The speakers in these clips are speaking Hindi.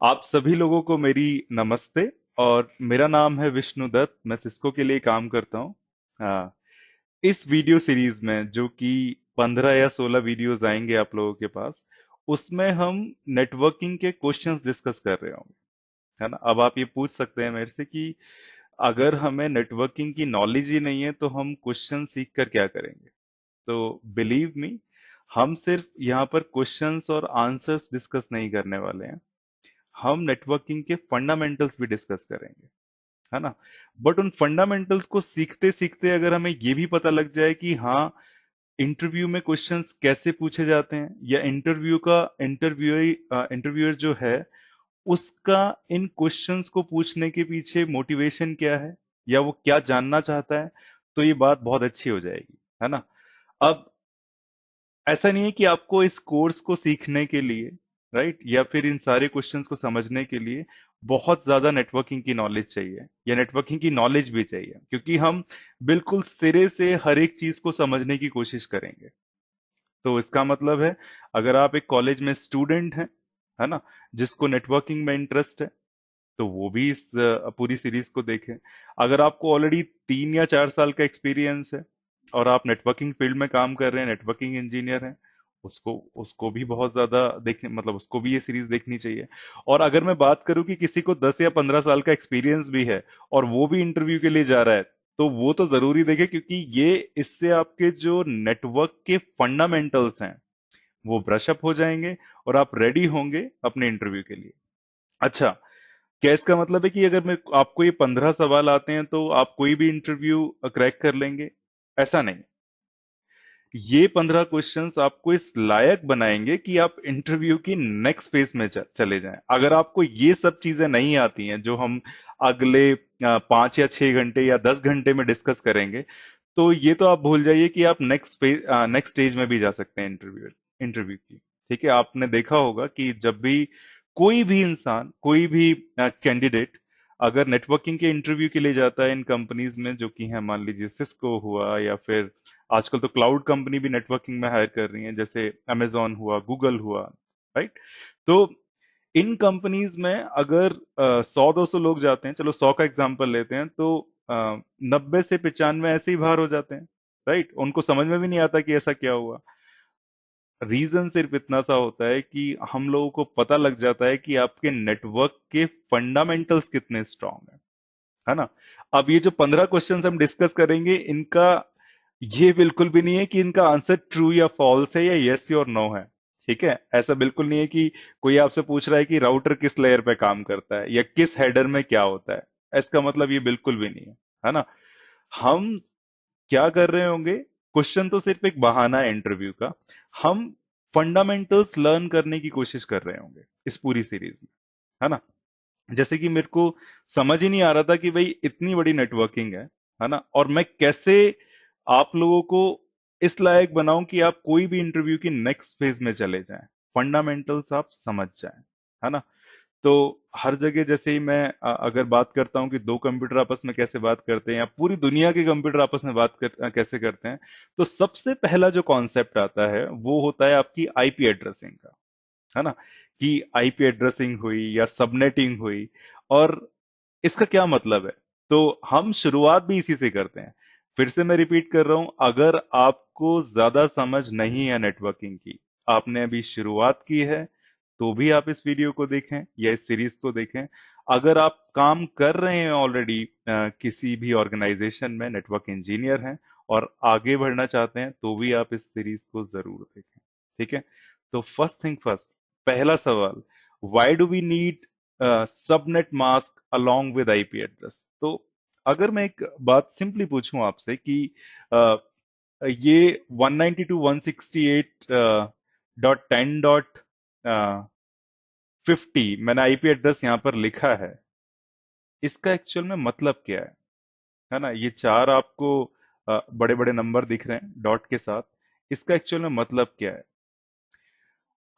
आप सभी लोगों को मेरी नमस्ते। और मेरा नाम है विष्णु दत्त। मैं सिस्को के लिए काम करता हूँ। हाँ, इस वीडियो सीरीज में जो कि 15 या 16 वीडियोस आएंगे आप लोगों के पास, उसमें हम नेटवर्किंग के क्वेश्चंस डिस्कस कर रहे होंगे, है ना। अब आप ये पूछ सकते हैं मेरे से कि अगर हमें नेटवर्किंग की नॉलेज ही नहीं है तो हम क्वेश्चन सीख कर क्या करेंगे। तो बिलीव मी, हम सिर्फ यहाँ पर क्वेश्चंस और आंसर्स डिस्कस नहीं करने वाले हैं, हम नेटवर्किंग के फंडामेंटल्स भी डिस्कस करेंगे, है ना। बट उन फंडामेंटल्स को सीखते सीखते अगर हमें ये भी पता लग जाए कि हाँ, इंटरव्यू में क्वेश्चंस कैसे पूछे जाते हैं, या इंटरव्यूअर जो है उसका इन क्वेश्चंस को पूछने के पीछे मोटिवेशन क्या है, या वो क्या जानना चाहता है, तो ये बात बहुत अच्छी हो जाएगी, है ना। अब ऐसा नहीं है कि आपको इस कोर्स को सीखने के लिए, राइट, या फिर इन सारे क्वेश्चंस को समझने के लिए बहुत ज्यादा नेटवर्किंग की नॉलेज चाहिए, या नेटवर्किंग की नॉलेज भी चाहिए, क्योंकि हम बिल्कुल सिरे से हर एक चीज को समझने की कोशिश करेंगे। तो इसका मतलब है, अगर आप एक कॉलेज में स्टूडेंट हैं, है ना, जिसको नेटवर्किंग में इंटरेस्ट है, तो वो भी इस पूरी सीरीज को देखें। अगर आपको ऑलरेडी 3 या 4 साल का एक्सपीरियंस है और आप नेटवर्किंग फील्ड में काम कर रहे हैं, नेटवर्किंग इंजीनियर हैं, उसको उसको भी बहुत ज्यादा देखने, मतलब उसको भी ये सीरीज देखनी चाहिए। और अगर मैं बात करूं कि किसी को 10 या 15 साल का एक्सपीरियंस भी है और वो भी इंटरव्यू के लिए जा रहा है, तो वो तो जरूरी देखे, क्योंकि ये इससे आपके जो नेटवर्क के फंडामेंटल्स हैं वो ब्रशअप हो जाएंगे और आप रेडी होंगे अपने इंटरव्यू के लिए। अच्छा, क्या इसका मतलब है कि अगर मैं आपको ये 15 सवाल आते हैं तो आप कोई भी इंटरव्यू क्रैक कर लेंगे? ऐसा नहीं। ये 15 क्वेश्चंस आपको इस लायक बनाएंगे कि आप इंटरव्यू की नेक्स्ट फेज में चले जाएं। अगर आपको ये सब चीजें नहीं आती हैं जो हम अगले 5 या 6 घंटे या 10 घंटे में डिस्कस करेंगे, तो ये तो आप भूल जाइए कि आप नेक्स्ट स्टेज में भी जा सकते हैं इंटरव्यू की। ठीक है, आपने देखा होगा कि जब भी कोई भी इंसान, कोई भी कैंडिडेट अगर नेटवर्किंग के इंटरव्यू के लिए जाता है इन कंपनीज में, जो कि है मान लीजिए सिस्को हुआ, या फिर आजकल तो क्लाउड कंपनी भी नेटवर्किंग में हायर कर रही है, जैसे अमेजॉन हुआ, गूगल हुआ, राइट। तो इन कंपनीज में अगर 100-200 लोग जाते हैं, चलो 100 का एग्जांपल लेते हैं, तो 90 से 95 ऐसे ही बाहर हो जाते हैं, राइट। उनको समझ में भी नहीं आता कि ऐसा क्या हुआ। रीजन सिर्फ इतना सा होता है कि हम लोगों को पता लग जाता है कि आपके नेटवर्क के फंडामेंटल्स कितने स्ट्रांग है ना। अब ये जो 15 क्वेश्चंस हम डिस्कस करेंगे, इनका ये बिल्कुल भी नहीं है कि इनका आंसर ट्रू या फॉल्स है, या यस और नो है। ठीक है, ऐसा बिल्कुल नहीं है कि कोई आपसे पूछ रहा है कि राउटर किस लेयर पे काम करता है या किस हेडर में क्या होता है। इसका मतलब ये बिल्कुल भी नहीं है ना। हम क्या कर रहे होंगे, क्वेश्चन तो सिर्फ एक बहाना है इंटरव्यू का। हम फंडामेंटल्स लर्न करने की कोशिश कर रहे होंगे इस पूरी सीरीज में, है ना। जैसे कि मेरे को समझ ही नहीं आ रहा था कि भाई इतनी बड़ी नेटवर्किंग है ना, और मैं कैसे आप लोगों को इस लायक बनाऊं कि आप कोई भी इंटरव्यू की नेक्स्ट फेज में चले जाएं, फंडामेंटल्स आप समझ जाएं, है ना। तो हर जगह जैसे ही मैं अगर बात करता हूं कि दो कंप्यूटर आपस में कैसे बात करते हैं, या पूरी दुनिया के कंप्यूटर आपस में कैसे करते हैं, तो सबसे पहला जो कॉन्सेप्ट आता है वो होता है आपकी आईपी एड्रेसिंग का, है ना। कि आईपी एड्रेसिंग हुई या सबनेटिंग हुई, और इसका क्या मतलब है। तो हम शुरुआत भी इसी से करते हैं। फिर से मैं रिपीट कर रहा हूं, अगर आपको ज्यादा समझ नहीं है नेटवर्किंग की, आपने अभी शुरुआत की है, तो भी आप इस वीडियो को देखें या इस सीरीज को देखें। अगर आप काम कर रहे हैं ऑलरेडी किसी भी ऑर्गेनाइजेशन में, नेटवर्क इंजीनियर हैं और आगे बढ़ना चाहते हैं, तो भी आप इस सीरीज को जरूर देखें। ठीक है। तो फर्स्ट थिंग फर्स्ट, पहला सवाल, why do we need subnet mask along with IP address. तो अगर मैं एक बात सिंपली पूछूं आपसे कि अ, ये 192.168.10.50 मैंने आईपी एड्रेस यहां पर लिखा है, इसका एक्चुअल में मतलब क्या है ना। ये चार आपको बड़े बड़े नंबर दिख रहे हैं डॉट के साथ, इसका एक्चुअल में मतलब क्या है।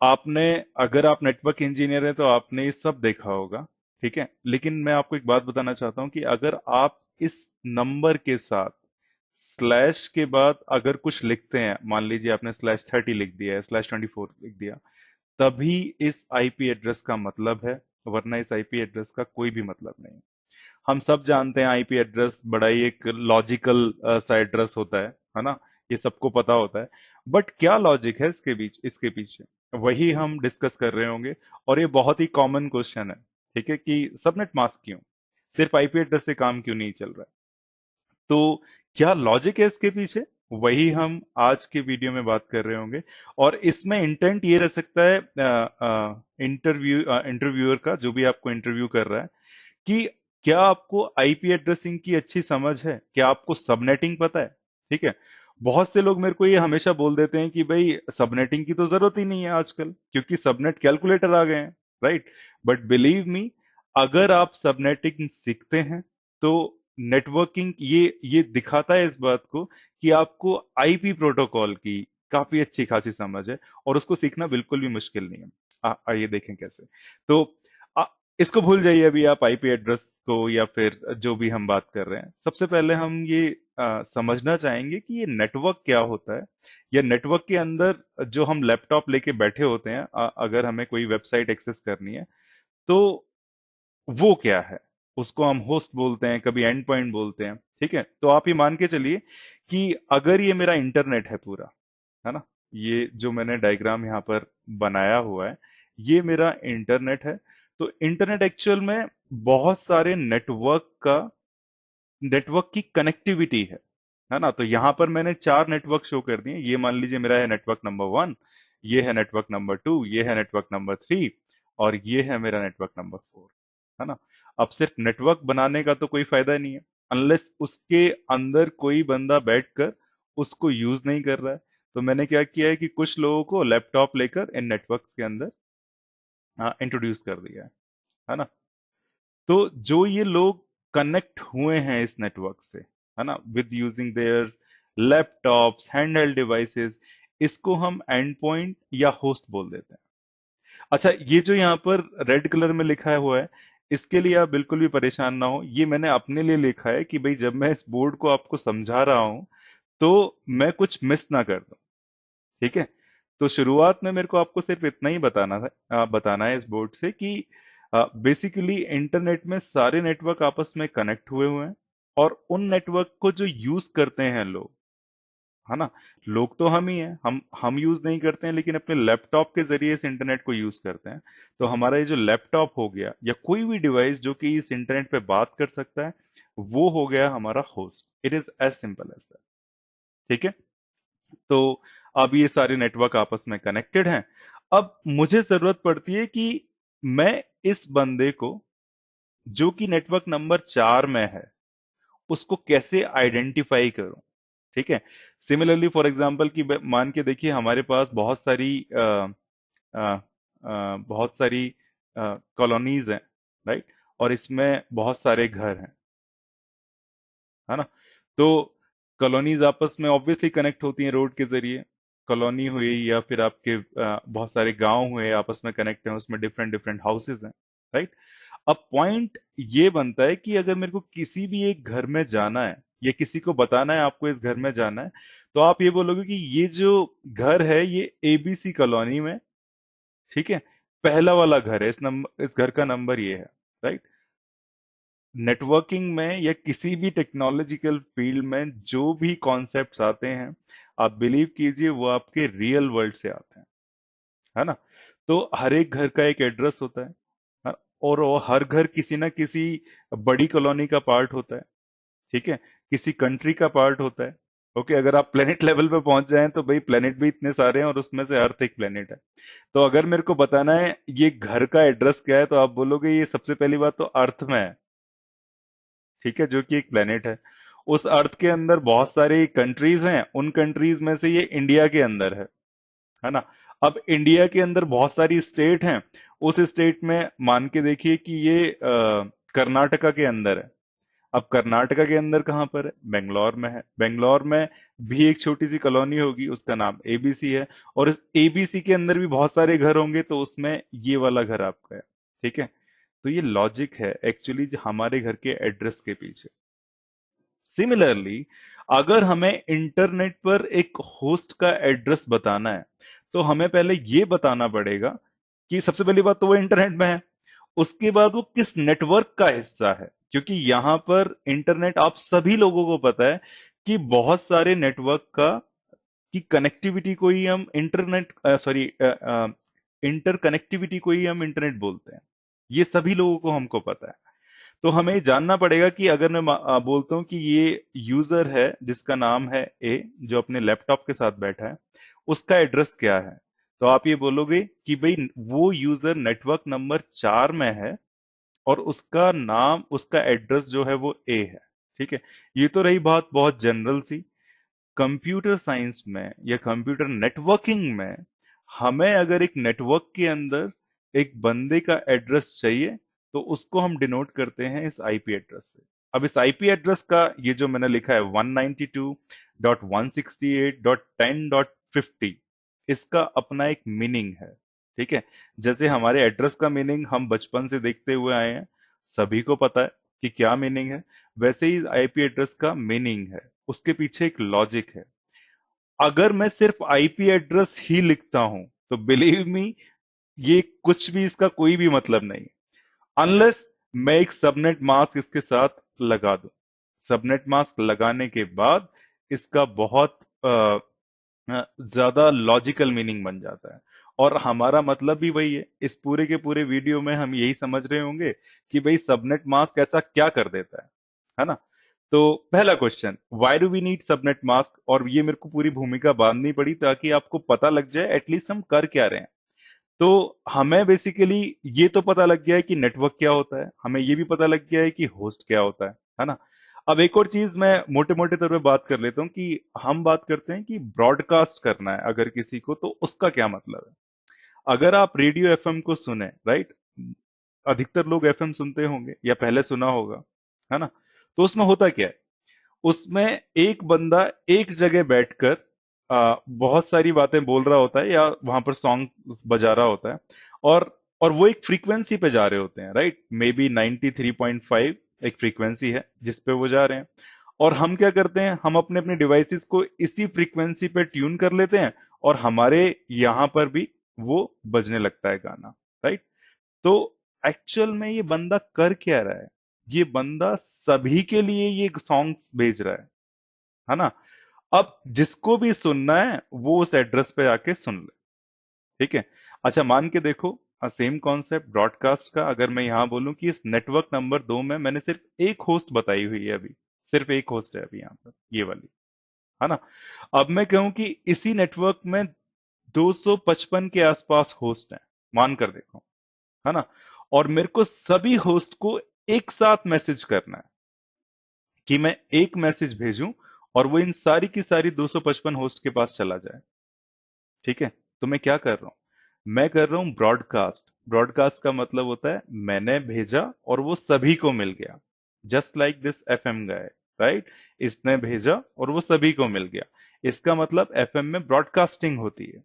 आपने, अगर आप नेटवर्क इंजीनियर हैं तो आपने ये सब देखा होगा, ठीक है। लेकिन मैं आपको एक बात बताना चाहता हूं कि अगर आप इस नंबर के साथ स्लैश के बाद अगर कुछ लिखते हैं, मान लीजिए आपने /30 लिख दिया है, /24 लिख दिया, तभी इस आईपी एड्रेस का मतलब है, वरना इस आईपी एड्रेस का कोई भी मतलब नहीं। हम सब जानते हैं आईपी एड्रेस बड़ा ही एक लॉजिकल सा एड्रेस होता है ना, ये सबको पता होता है। बट क्या लॉजिक है इसके पीछे, वही हम डिस्कस कर रहे होंगे। और ये बहुत ही कॉमन क्वेश्चन है, ठीक है, कि सबनेट मास्क क्यों, सिर्फ आईपी एड्रेस से काम क्यों नहीं चल रहा है। तो क्या लॉजिक है इसके पीछे, वही हम आज के वीडियो में बात कर रहे होंगे। और इसमें इंटेंट ये रह सकता है इंटरव्यूअर का, जो भी आपको इंटरव्यू कर रहा है, कि क्या आपको आईपी एड्रेसिंग की अच्छी समझ है, क्या आपको सबनेटिंग पता है। ठीक है, बहुत से लोग मेरे को ये हमेशा बोल देते हैं कि भाई सबनेटिंग की तो जरूरत ही नहीं है आजकल, क्योंकि सबनेट कैलकुलेटर आ गए हैं, राइट। बट बिलीव मी, अगर आप सबनेटिंग सीखते हैं तो नेटवर्किंग ये दिखाता है इस बात को कि आपको आईपी प्रोटोकॉल की काफी अच्छी खासी समझ है, और उसको सीखना बिल्कुल भी मुश्किल नहीं है। आइए देखें कैसे। तो इसको भूल जाइए अभी आप आईपी एड्रेस को, या फिर जो भी हम बात कर रहे हैं। सबसे पहले हम ये समझना चाहेंगे कि ये नेटवर्क क्या होता है, या नेटवर्क के अंदर जो हम लैपटॉप लेके बैठे होते हैं, अगर हमें कोई वेबसाइट एक्सेस करनी है, तो वो क्या है। उसको हम होस्ट बोलते हैं, कभी एंड पॉइंट बोलते हैं। ठीक है, तो आप ये मान के चलिए कि अगर ये मेरा इंटरनेट है पूरा, है ना, ये जो मैंने डायग्राम यहाँ पर बनाया हुआ है, ये मेरा इंटरनेट है। तो इंटरनेट एक्चुअल में बहुत सारे नेटवर्क की कनेक्टिविटी है ना। तो यहां पर मैंने 4 नेटवर्क शो कर दिए। ये मान लीजिए मेरा है नेटवर्क नंबर 1, ये है नेटवर्क नंबर 2, ये है नेटवर्क नंबर 3, और ये है मेरा नेटवर्क नंबर 4, है ना। अब सिर्फ नेटवर्क बनाने का तो कोई फायदा नहीं है, अनलेस उसके अंदर कोई बंदा बैठकर उसको यूज नहीं कर रहा है। तो मैंने क्या किया है कि कुछ लोगों को लैपटॉप लेकर इन नेटवर्क के अंदर इंट्रोड्यूस कर दिया है ना। तो जो ये लोग कनेक्ट हुए हैं इस नेटवर्क से, है ना, with using their laptops, handheld devices, इसको हम एंड पॉइंट या होस्ट बोल देते हैं। अच्छा, ये जो यहाँ पर रेड कलर में लिखा हुआ है, इसके लिए आप बिल्कुल भी परेशान ना हो। ये मैंने अपने लिए लिखा है कि भाई जब मैं इस बोर्ड को आपको समझा रहा हूं, तो मैं कुछ मिस ना कर दूं। ठीक है, तो शुरुआत में मेरे को आपको सिर्फ इतना ही बताना था, बताना है इस बोर्ड से कि बेसिकली इंटरनेट में सारे नेटवर्क आपस में कनेक्ट हुए हैं, और उन नेटवर्क को जो यूज करते हैं लोग, है ना, लोग तो हम ही हैं, हम यूज नहीं करते हैं, लेकिन अपने लैपटॉप के जरिए इस इंटरनेट को यूज करते हैं। तो हमारा ये जो लैपटॉप हो गया, या कोई भी डिवाइस जो कि इस इंटरनेट पे बात कर सकता है, वो हो गया हमारा host. It is as simple as that. ठीक है, तो अब ये सारे नेटवर्क आपस में कनेक्टेड हैं। अब मुझे जरूरत पड़ती है कि मैं इस बंदे को, जो कि नेटवर्क नंबर 4 में है, उसको कैसे आइडेंटिफाई करूं। ठीक है, सिमिलरली फॉर एग्जांपल कि मान के देखिए हमारे पास बहुत सारी कॉलोनीज हैं, राइट, और इसमें बहुत सारे घर हैं, है ना। तो कॉलोनीज आपस में ऑब्वियसली कनेक्ट होती हैं रोड के जरिए। कॉलोनी हुई या फिर आपके बहुत सारे गांव हुए, आपस में कनेक्ट हैं, उसमें डिफरेंट डिफरेंट हाउसेज हैं, राइट। अब पॉइंट ये बनता है कि अगर मेरे को किसी भी एक घर में जाना है, या किसी को बताना है आपको इस घर में जाना है, तो आप ये बोलोगे कि ये जो घर है ये एबीसी कॉलोनी में, ठीक है, पहला वाला घर है, इस घर का नंबर ये है, राइट। नेटवर्किंग में या किसी भी टेक्नोलॉजिकल फील्ड में जो भी कॉन्सेप्ट्स आते हैं, आप बिलीव कीजिए वो आपके रियल वर्ल्ड से आते हैं, है ना। तो हर एक घर का एक एड्रेस होता है, हाँ, और वो हर घर किसी ना किसी बड़ी कॉलोनी का पार्ट होता है। ठीक है, किसी कंट्री का पार्ट होता है। ओके, अगर आप प्लेनेट लेवल पे पहुंच जाएं तो भाई प्लेनेट भी इतने सारे हैं, और उसमें से अर्थ एक प्लेनेट है। तो अगर मेरे को बताना है ये घर का एड्रेस क्या है, तो आप बोलोगे ये सबसे पहली बात तो अर्थ में है, ठीक है, जो कि एक प्लेनेट है। उस अर्थ के अंदर बहुत सारी कंट्रीज हैं, उन कंट्रीज में से ये इंडिया के अंदर है ना। अब इंडिया के अंदर बहुत सारी स्टेट हैं, उस स्टेट में मान के देखिए कि ये कर्नाटका के अंदर है। अब कर्नाटका के अंदर कहां पर है, बेंगलोर में है। बेंगलोर में भी एक छोटी सी कॉलोनी होगी, उसका नाम एबीसी है, और इस एबीसी के अंदर भी बहुत सारे घर होंगे, तो उसमें ये वाला घर आपका है। ठीक है, तो ये लॉजिक है एक्चुअली हमारे घर के एड्रेस के पीछे। सिमिलरली अगर हमें इंटरनेट पर एक होस्ट का एड्रेस बताना है, तो हमें पहले ये बताना पड़ेगा कि सबसे पहली बात तो वो इंटरनेट में है, उसके बाद वो किस नेटवर्क का हिस्सा है, क्योंकि यहां पर इंटरनेट आप सभी लोगों को पता है कि बहुत सारे नेटवर्क का की कनेक्टिविटी को ही हम इंटरनेट सॉरी इंटरकनेक्टिविटी को ही हम इंटरनेट बोलते हैं। ये सभी लोगों को हमको पता है। तो हमें जानना पड़ेगा कि अगर मैं बोलता हूं कि ये यूजर है जिसका नाम है ए, जो अपने लैपटॉप के साथ बैठा है, उसका एड्रेस क्या है, तो आप ये बोलोगे कि भाई वो यूजर नेटवर्क नंबर 4 में है और उसका नाम, उसका एड्रेस जो है वो ए है। ठीक है, ये तो रही बात बहुत जनरल सी। कंप्यूटर साइंस में या कंप्यूटर नेटवर्किंग में हमें अगर एक नेटवर्क के अंदर एक बंदे का एड्रेस चाहिए, तो उसको हम डिनोट करते हैं इस आईपी एड्रेस से। अब इस आईपी एड्रेस का ये जो मैंने लिखा है 192.168.10.50, इसका अपना एक मीनिंग है। ठीक है, जैसे हमारे एड्रेस का मीनिंग हम बचपन से देखते हुए आए हैं, सभी को पता है कि क्या मीनिंग है, वैसे ही आईपी एड्रेस का मीनिंग है, उसके पीछे एक लॉजिक है। अगर मैं सिर्फ आईपी एड्रेस ही लिखता हूं, तो बिलीव मी, ये कुछ भी, इसका कोई भी मतलब नहीं, अनलेस मैं एक सबनेट मास्क इसके साथ लगा दूं। सबनेट मास्क लगाने के बाद इसका बहुत ज्यादा लॉजिकल मीनिंग बन जाता है। और हमारा मतलब भी वही है, इस पूरे के पूरे वीडियो में हम यही समझ रहे होंगे कि भाई सबनेट मास्क ऐसा क्या कर देता है ना। तो पहला question, why do we need subnet mask, और ये मेरे को पूरी भूमिका बांधनी पड़ी ताकि आपको पता लग जाए एटलीस्ट हम कर क्या रहे हैं। तो हमें बेसिकली ये तो पता लग गया है कि नेटवर्क क्या होता है, हमें ये भी पता लग गया है कि होस्ट क्या होता है ना। अब एक और चीज मैं मोटे मोटे तौर पे बात कर लेता हूँ कि हम बात करते हैं कि ब्रॉडकास्ट करना है अगर किसी को, तो उसका क्या मतलब है। अगर आप रेडियो एफएम को सुने, राइट, अधिकतर लोग एफएम सुनते होंगे या पहले सुना होगा, है ना। तो उसमें होता क्या है, उसमें एक बंदा एक जगह बैठकर बहुत सारी बातें बोल रहा होता है या वहां पर सॉन्ग बजा रहा होता है, और वो एक फ्रीक्वेंसी पे जा रहे होते हैं, राइट, मे बी 93.5 एक फ्रीक्वेंसी है जिस पे वो जा रहे हैं। और हम क्या करते हैं, हम अपने अपने डिवाइसेस को इसी फ्रीक्वेंसी पे ट्यून कर लेते हैं, और हमारे यहां पर भी वो बजने लगता है गाना, राइट। तो एक्चुअल में ये बंदा कर क्या रहा है, ये बंदा सभी के लिए ये सॉन्ग्स भेज रहा है ना। अब जिसको भी सुनना है वो उस एड्रेस पे आके सुन ले। ठीक है, अच्छा मान के देखो, सेम कॉन्सेप्ट ब्रॉडकास्ट का, अगर मैं यहां बोलूं कि इस नेटवर्क नंबर 2 में मैंने सिर्फ एक होस्ट बताई हुई है अभी, सिर्फ एक होस्ट है अभी यहां पर, ये वाली, है ना। अब मैं कहूं कि इसी नेटवर्क में 255 के आसपास होस्ट हैं, मान कर देखो, है ना। और मेरे को सभी होस्ट को एक साथ मैसेज करना है कि मैं एक मैसेज भेजूं और वो इन सारी की सारी 255 होस्ट के पास चला जाए। ठीक है, तो मैं क्या कर रहा हूं, मैं कर रहा हूं ब्रॉडकास्ट। ब्रॉडकास्ट का मतलब होता है मैंने भेजा और वो सभी को मिल गया, just like this FM guy, right, इसने भेजा और वो सभी को मिल गया। इसका मतलब एफएम में ब्रॉडकास्टिंग होती है।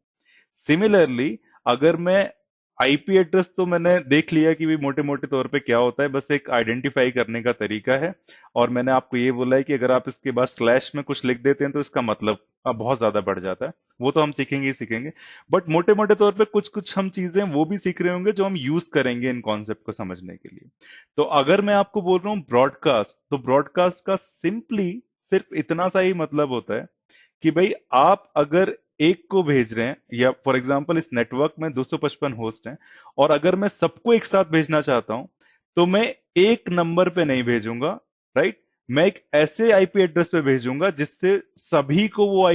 सिमिलरली अगर मैं आईपी एड्रेस, तो मैंने देख लिया कि भी मोटे मोटे तौर पे क्या होता है, बस एक आइडेंटिफाई करने का तरीका है। और मैंने आपको ये बोला है कि अगर आप इसके बाद स्लैश में कुछ लिख देते हैं तो इसका मतलब अब बहुत ज्यादा बढ़ जाता है, वो तो हम सीखेंगे ही सीखेंगे। बट मोटे मोटे तौर पे कुछ कुछ हम चीजें वो भी सीख रहे होंगे जो हम यूज करेंगे इन कॉन्सेप्ट को समझने के लिए। तो अगर मैं आपको बोल रहा हूँ ब्रॉडकास्ट, तो ब्रॉडकास्ट का सिंपली सिर्फ इतना सा ही मतलब होता है कि भाई आप अगर एक को भेज रहे हैं, या फॉर एग्जांपल इस नेटवर्क में 255 होस्ट हैं, और अगर मैं सबको एक साथ भेजना चाहता हूं, तो मैं एक नंबर पे नहीं भेजूंगा, राइट, मैं एक ऐसे आईपी एड्रेस पे भेजूंगा जिससे सभी को वो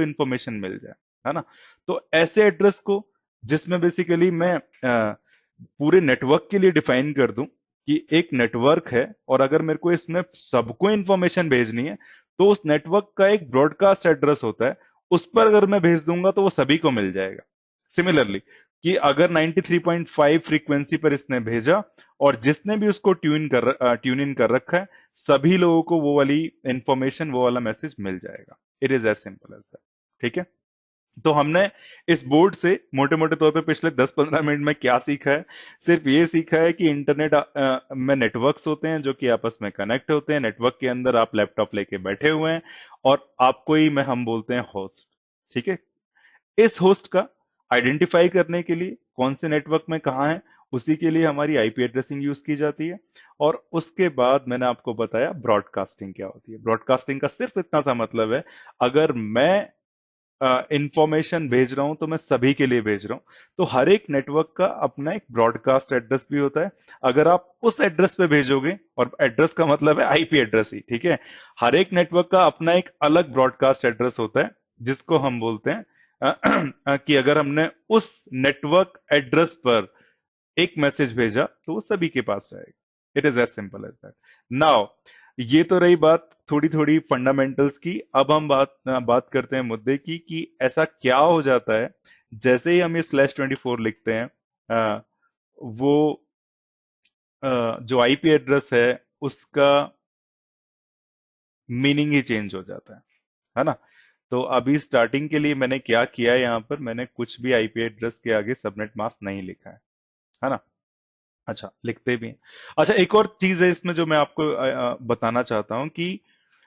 इंफॉर्मेशन मिल जाए, है ना। तो ऐसे एड्रेस को, जिसमें बेसिकली मैं पूरे नेटवर्क के लिए डिफाइन कर दूं कि एक नेटवर्क है और अगर मेरे को इसमें सबको इंफॉर्मेशन भेजनी है, तो उस नेटवर्क का एक ब्रॉडकास्ट एड्रेस होता है, उस पर अगर मैं भेज दूंगा तो वो सभी को मिल जाएगा। सिमिलरली कि अगर 93.5 फ्रीक्वेंसी पर इसने भेजा और जिसने भी उसको ट्यून इन कर रखा है, सभी लोगों को वो वाली इंफॉर्मेशन, वो वाला मैसेज मिल जाएगा। It is as simple as that. ठीक है, तो हमने इस बोर्ड से मोटे मोटे तौर पे पिछले 10-15 मिनट में क्या सीखा है? सिर्फ ये सीखा है कि इंटरनेट में नेटवर्क्स होते हैं जो कि आपस में कनेक्ट होते हैं। नेटवर्क के अंदर आप लैपटॉप लेके बैठे हुए हैं और आपको ही में हम बोलते हैं होस्ट। ठीक है। इस होस्ट का आइडेंटिफाई करने के लिए कौन से नेटवर्क में कहाँ है, उसी के लिए हमारी आईपी एड्रेसिंग यूज की जाती है। और उसके बाद मैंने आपको बताया ब्रॉडकास्टिंग क्या होती है। ब्रॉडकास्टिंग का सिर्फ इतना सा मतलब है, अगर मैं इंफॉर्मेशन भेज रहा हूं तो मैं सभी के लिए भेज रहा हूं। तो हर एक नेटवर्क का अपना एक ब्रॉडकास्ट एड्रेस भी होता है। अगर आप उस एड्रेस पे भेजोगे, और एड्रेस का मतलब है आईपी एड्रेस ही, ठीक है। हर एक नेटवर्क का अपना एक अलग ब्रॉडकास्ट एड्रेस होता है, जिसको हम बोलते हैं कि अगर हमने उस नेटवर्क एड्रेस पर एक मैसेज भेजा तो वो सभी के पास जाएगा। It is as simple as that. Now, ये तो रही बात थोड़ी थोड़ी फंडामेंटल्स की। अब हम बात करते हैं मुद्दे की कि ऐसा क्या हो जाता है जैसे ही हम ये /24 लिखते हैं, अ, वो जो आईपी एड्रेस है उसका मीनिंग ही चेंज हो जाता है ना। तो अभी स्टार्टिंग के लिए मैंने क्या किया है, यहाँ पर मैंने कुछ भी आईपी एड्रेस के आगे सबनेट मास्क नहीं लिखा है ना। अच्छा, लिखते भी हैं। अच्छा, एक और चीज है इसमें जो मैं आपको बताना चाहता हूं कि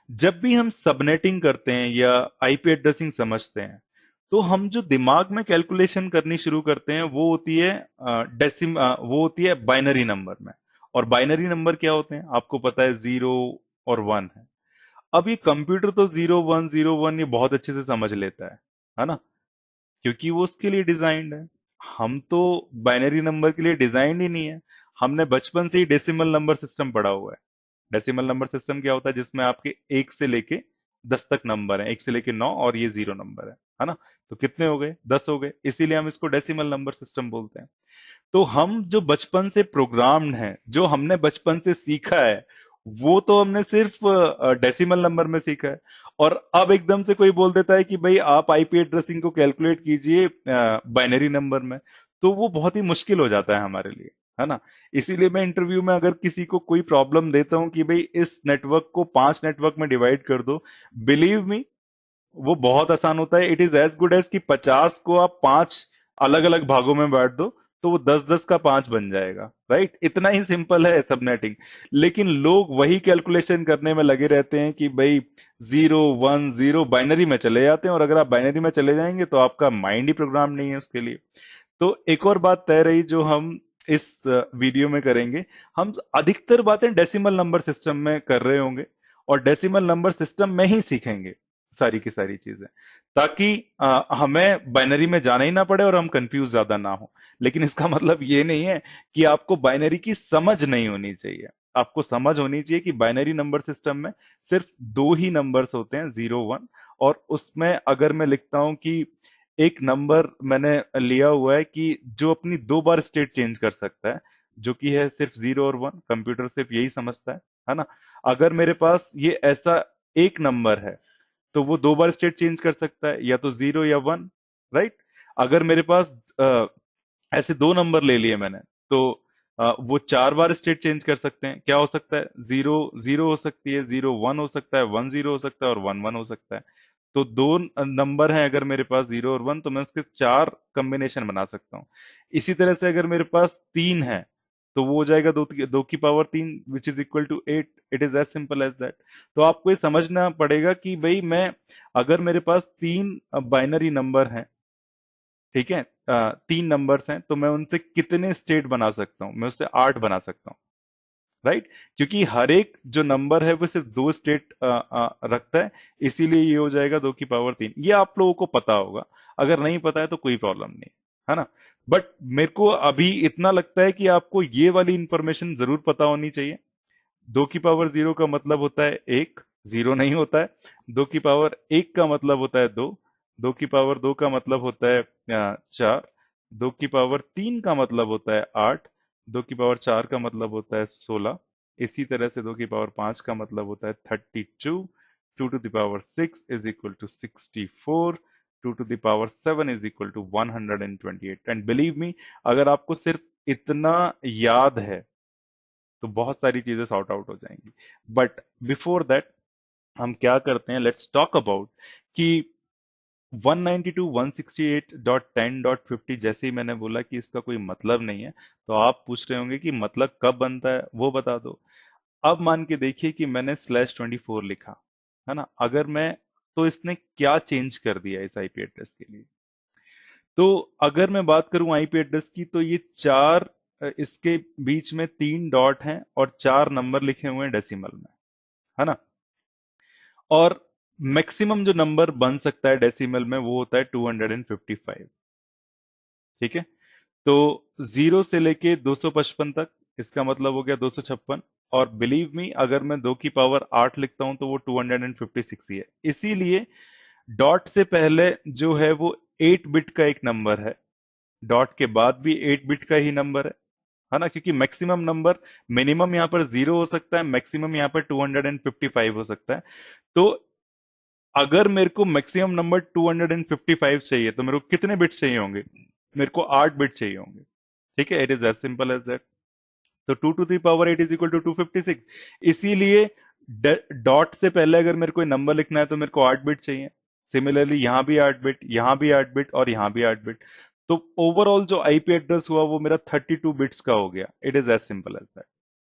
जब भी हम सबनेटिंग करते हैं या आईपी एड्रेसिंग समझते हैं, तो हम जो दिमाग में कैलकुलेशन करनी शुरू करते हैं वो होती है वो होती है बाइनरी नंबर में। और बाइनरी नंबर क्या होते हैं आपको पता है, 0 और 1 है। अब ये कंप्यूटर तो 0 1 0 1 ये बहुत अच्छे से समझ लेता है ना, क्योंकि वो उसके लिए डिजाइंड है। हम तो बाइनरी नंबर के लिए डिजाइंड ही नहीं है। हमने बचपन से ही डेसिमल नंबर सिस्टम पढ़ा हुआ है। डेसिमल नंबर सिस्टम क्या होता है, जिसमें आपके 1 से लेके 10 तक नंबर है, 1 से लेके 9, और ये 0 नंबर है ना। तो कितने हो गए? 10 हो गए, इसीलिए हम इसको डेसिमल नंबर सिस्टम बोलते हैं। तो हम जो बचपन से प्रोग्राम्ड हैं, जो हमने बचपन से सीखा है, वो तो हमने सिर्फ डेसिमल नंबर में सीखा है। और अब एकदम से कोई बोल देता है कि भाई आप आईपी एड्रेसिंग को कैलकुलेट कीजिए बाइनरी नंबर में, तो वो बहुत ही मुश्किल हो जाता है हमारे लिए, है ना। इसीलिए मैं इंटरव्यू में अगर किसी को कोई प्रॉब्लम देता हूं कि भाई इस नेटवर्क को 5 नेटवर्क में डिवाइड कर दो, बिलीव मी, वो बहुत आसान होता है। It is as good as कि 50 को आप 5 अलग अलग भागों में बांट दो, तो वो 10 10 का 5 बन जाएगा। राइट, इतना ही सिंपल है सबनेटिंग। लेकिन लोग वही कैलकुलेशन करने में लगे रहते हैं कि भाई 0 1 0 बाइनरी में चले जाते हैं, और अगर आप बाइनरी में चले जाएंगे तो आपका माइंड ही प्रोग्राम नहीं है उसके लिए। तो एक और बात तय रही जो हम इस वीडियो में करेंगे, हम अधिकतर बातें डेसिमल नंबर सिस्टम में कर रहे होंगे, और डेसिमल नंबर सिस्टम में ही सीखेंगे सारी की सारी चीजें, ताकि हमें बाइनरी में जाना ही ना पड़े और हम कंफ्यूज ज्यादा ना हो। लेकिन इसका मतलब ये नहीं है कि आपको बाइनरी की समझ नहीं होनी चाहिए। आपको समझ होनी चाहिए कि बाइनरी नंबर सिस्टम में सिर्फ दो ही नंबर्स होते हैं, 0 1। और उसमें अगर मैं लिखता हूं कि एक नंबर मैंने लिया हुआ है कि जो अपनी 2 बार स्टेट चेंज कर सकता है, जो कि है सिर्फ 0 और 1, कंप्यूटर सिर्फ यही समझता है ना। अगर मेरे पास ये ऐसा एक नंबर है, तो वो 2 बार स्टेट चेंज कर सकता है, या तो 0 या 1। राइट। अगर मेरे पास ऐसे दो नंबर ले लिए मैंने, तो वो 4 बार स्टेट चेंज कर सकते हैं। क्या हो सकता है? 0 0 हो सकती है, 0 1 हो सकता है, 1 0 हो सकता है, और 1 1 हो सकता है। तो दो नंबर हैं अगर मेरे पास, 0 और 1, तो मैं उसके 4 कॉम्बिनेशन बना सकता हूँ। इसी तरह से अगर मेरे पास 3 है, तो वो हो जाएगा 2 की power 3, which is equal to 8। It is as simple as that. तो आपको ये समझना पड़ेगा कि भाई मैं, अगर मेरे पास 3 बाइनरी नंबर हैं, ठीक है, 3 नंबर्स हैं, तो मैं उनसे कितने स्टेट बना सकता हूं? मैं उससे 8 बना सकता हूँ। राइट। क्योंकि हर एक जो नंबर है वो सिर्फ 2 स्टेट रखता है। इसीलिए ये हो जाएगा 2 की पावर 3। ये आप लोगों को पता होगा। अगर नहीं पता है तो कोई प्रॉब्लम नहीं, है ना। बट मेरे को अभी इतना लगता है कि आपको ये वाली इंफॉर्मेशन जरूर पता होनी चाहिए। 2 की पावर 0 का मतलब होता है एक, जीरो नहीं होता है। 2 की पावर 1 का मतलब होता है दो। 2 की पावर 2 का मतलब होता है 4। 2 की पावर 3 का मतलब होता है 8। 2 की पावर 4 का मतलब होता है 16। इसी तरह से 2 की पावर 5 का मतलब होता है 32। 2 to the power 6 is equal to 64। 2 to the power 7 is equal to 128। And believe me, अगर आपको सिर्फ इतना याद है तो बहुत सारी चीजें सॉर्ट आउट हो जाएंगी। बट बिफोर दैट, हम क्या करते हैं, लेट्स टॉक अबाउट कि 192.168.10.50 जैसे ही मैंने बोला कि इसका कोई मतलब नहीं है, तो आप पूछ रहे होंगे कि मतलब कब बनता है, वो बता दो। अब मान के देखिए कि मैंने /24 लिखा, है ना, अगर मैं, तो इसने क्या चेंज कर दिया इस आईपी एड्रेस के लिए। तो अगर मैं बात करूं आईपी एड्रेस की, तो ये चार, इसके बीच में 3 डॉट हैं और 4 नंबर लिखे हुए हैं डेसिमल में, है ना। और मैक्सिमम जो नंबर बन सकता है डेसिमल में वो होता है 255। ठीक है। तो 0 से लेके 255 तक, इसका मतलब हो गया 256। और बिलीव मी, अगर मैं 2 की पावर 8 लिखता हूं तो वो 256 ही है। इसीलिए डॉट से पहले जो है वो 8 बिट का एक नंबर है, डॉट के बाद भी 8 बिट का ही नंबर है ना, क्योंकि मैक्सिमम नंबर, मिनिमम यहां पर 0 हो सकता है, मैक्सिमम यहां पर 255 हो सकता है। तो अगर मेरे को मैक्सिमम नंबर 255 चाहिए, तो मेरे को कितने बिट्स चाहिए होंगे? मेरे को 8 बिट चाहिए होंगे। ठीक है, it is as simple as that. तो 2 to the power 8 is equal to 256। इसीलिए डॉट से पहले अगर मेरे को नंबर लिखना है तो मेरे को 8 बिट चाहिए। सिमिलरली यहां भी 8 बिट, यहां भी 8 बिट और यहां भी 8 बिट। तो ओवरऑल जो आईपी एड्रेस हुआ वो मेरा 32 बिट्स का हो गया। It is as simple as that,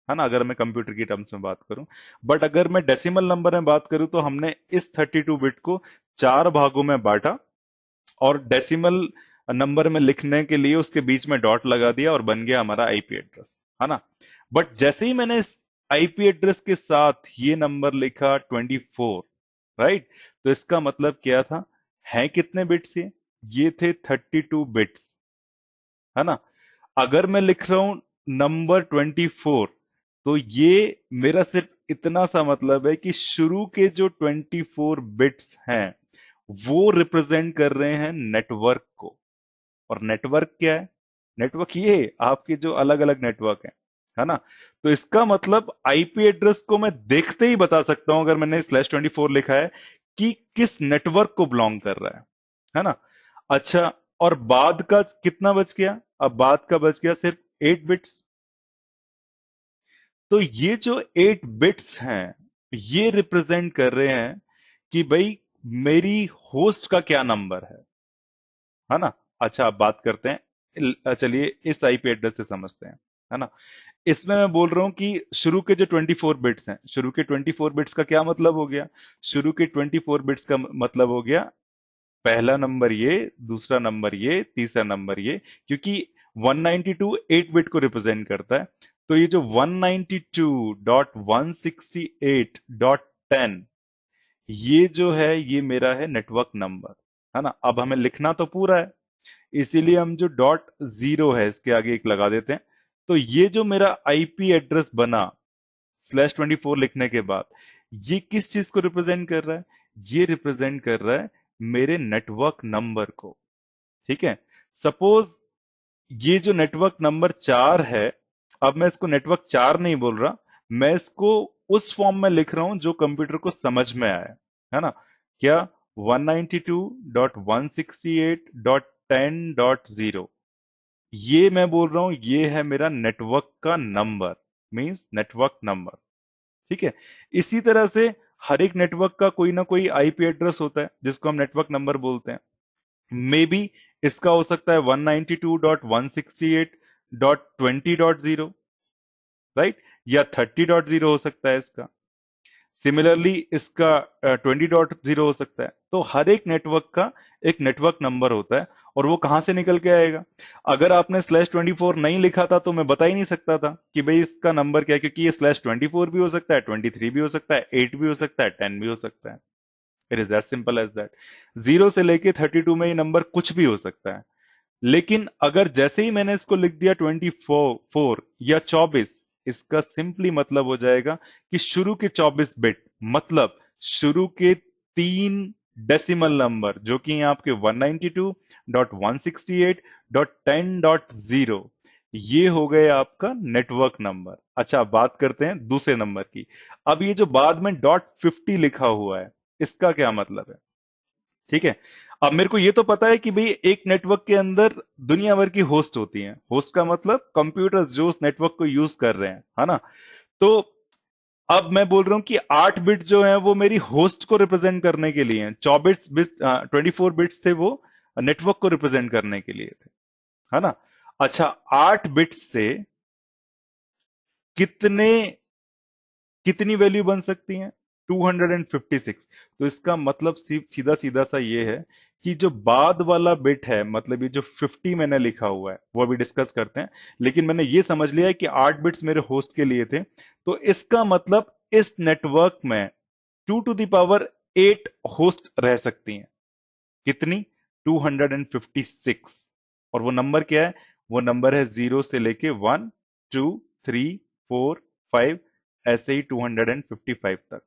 है ना, अगर मैं कंप्यूटर की टर्म्स में बात करूं। बट अगर मैं डेसिमल नंबर में बात करूं, तो हमने इस 32 बिट को 4 भागों में बांटा, और डेसिमल नंबर में लिखने के लिए उसके बीच में डॉट लगा दिया, और बन गया हमारा आईपी एड्रेस, है ना। बट जैसे ही मैंने इस आईपी एड्रेस के साथ ये नंबर लिखा 24, राइट, तो इसका मतलब क्या था? है कितने बिट्स ये थे 32 बिट्स, है ना। अगर मैं लिख रहा हूं नंबर 24, तो ये मेरा सिर्फ इतना सा मतलब है कि शुरू के जो 24 बिट्स हैं वो रिप्रेजेंट कर रहे हैं नेटवर्क को। और नेटवर्क क्या है? नेटवर्क ये आपके जो अलग अलग नेटवर्क हैं, है ना। तो इसका मतलब आईपी एड्रेस को मैं देखते ही बता सकता हूं, अगर मैंने /24 लिखा है, कि किस नेटवर्क को बिलोंग कर रहा है ना। अच्छा, और बाद का कितना बच गया? अब बाद का बच गया सिर्फ 8 बिट्स। तो ये जो 8 बिट्स हैं, ये रिप्रेजेंट कर रहे हैं कि भाई मेरी होस्ट का क्या नंबर है ना। अच्छा, अब बात करते हैं, चलिए इस आईपी एड्रेस से समझते हैं, है ना। इसमें मैं बोल रहा हूं कि शुरू के जो 24 बिट्स हैं, शुरू के 24 बिट्स का क्या मतलब हो गया? शुरू के 24 बिट्स का मतलब हो गया, पहला नंबर ये, दूसरा नंबर ये, तीसरा नंबर ये, क्योंकि 192 8 बिट को रिप्रेजेंट करता है। तो ये जो 192.168.10, ये जो है ये मेरा है नेटवर्क नंबर, है ना। अब हमें लिखना तो पूरा है, इसीलिए हम जो .0 है इसके आगे एक लगा देते हैं। तो ये जो मेरा आईपी एड्रेस बना /24 लिखने के बाद, ये किस चीज को रिप्रेजेंट कर रहा है? ये रिप्रेजेंट कर रहा है मेरे नेटवर्क नंबर को। ठीक है। सपोज ये जो नेटवर्क नंबर 4 है, अब मैं इसको नेटवर्क 4 नहीं बोल रहा, मैं इसको उस फॉर्म में लिख रहा हूं जो कंप्यूटर को समझ में आए, है ना। क्या? 192.168.10.0, ये मैं बोल रहा हूं ये है मेरा नेटवर्क का नंबर, मींस नेटवर्क नंबर। ठीक है। इसी तरह से हर एक नेटवर्क का कोई ना कोई आईपी एड्रेस होता है जिसको हम नेटवर्क नंबर बोलते हैं। मे बी इसका हो सकता है 192.168.20.0, राइट, या 30.0 हो सकता है इसका। सिमिलरली इसका 20.0 हो सकता है। तो हर एक नेटवर्क का एक नेटवर्क नंबर होता है, और वो कहां से निकल के आएगा? अगर आपने /24 नहीं लिखा था तो मैं बता ही नहीं सकता था कि भाई इसका नंबर क्या है, क्योंकि ये /24 भी हो सकता है, 23 भी हो सकता है, 8 भी हो सकता है, 10 भी हो सकता है। It is as simple as that. 0 से लेके 32 में ये नंबर कुछ भी हो सकता है। लेकिन अगर जैसे ही मैंने इसको लिख दिया 24 या 24, इसका सिंपली मतलब हो जाएगा कि शुरू के 24 बिट, मतलब शुरू के 3 डेसिमल नंबर, जो कि यहाँ आपके 192.168.10.0, ये हो गए आपका नेटवर्क नंबर। अच्छा, बात करते हैं दूसरे नंबर की। अब ये जो बाद में .50 लिखा हुआ है, इसका क्या मतलब है? ठीक है। अब मेरे को ये तो पता है कि भाई एक नेटवर्क के अंदर दुनिया भर की होस्ट होती हैं। होस्ट का मतलब कंप्यूटर जो उस नेटवर्क को यूज कर रहे हैं, है ना। तो अब मैं बोल रहा हूं कि 8 बिट जो है वो मेरी होस्ट को रिप्रेजेंट करने के लिए हैं, 24 बिट 24 बिट्स थे वो नेटवर्क को रिप्रेजेंट करने के लिए थे, है ना। अच्छा, 8 बिट से कितने कितनी वैल्यू बन सकती हैं? 256। तो इसका मतलब सीधा सीधा सा ये है कि जो बाद वाला बिट है, मतलब ये जो 50 मैंने लिखा हुआ है वो अभी डिस्कस करते हैं, लेकिन मैंने ये समझ लिया है कि 8 बिट्स मेरे होस्ट के लिए थे। तो इसका मतलब इस नेटवर्क में 2 to the power 8 होस्ट रह सकती हैं। कितनी? 256। और वो नंबर क्या है? वो नंबर है 0 से लेके 1 2 3 4 5, ऐसे ही 255 तक।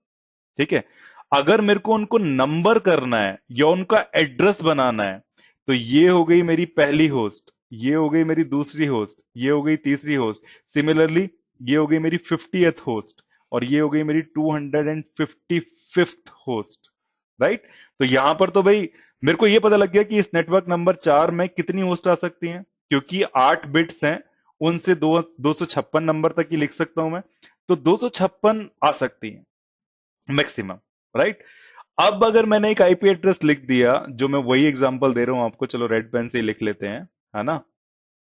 ठीक है। अगर मेरे को उनको नंबर करना है या उनका एड्रेस बनाना है, तो ये हो गई मेरी पहली होस्ट, ये हो गई मेरी दूसरी होस्ट, ये हो गई तीसरी होस्ट, सिमिलरली ये हो गई मेरी 50th होस्ट, और ये हो गई मेरी 255th होस्ट। राइट। तो यहां पर तो भाई मेरे को ये पता लग गया कि इस नेटवर्क नंबर 4 में कितनी होस्ट आ सकती हैं, क्योंकि 8 बिट्स हैं, उनसे 256 नंबर तक ही लिख सकता हूं मैं। तो 256 आ सकती हैं मैक्सिमम। राइट। अब अगर मैंने एक आईपी एड्रेस लिख दिया, जो मैं वही एग्जांपल दे रहा हूं आपको, चलो रेड पेन से ही लिख लेते हैं, है ना।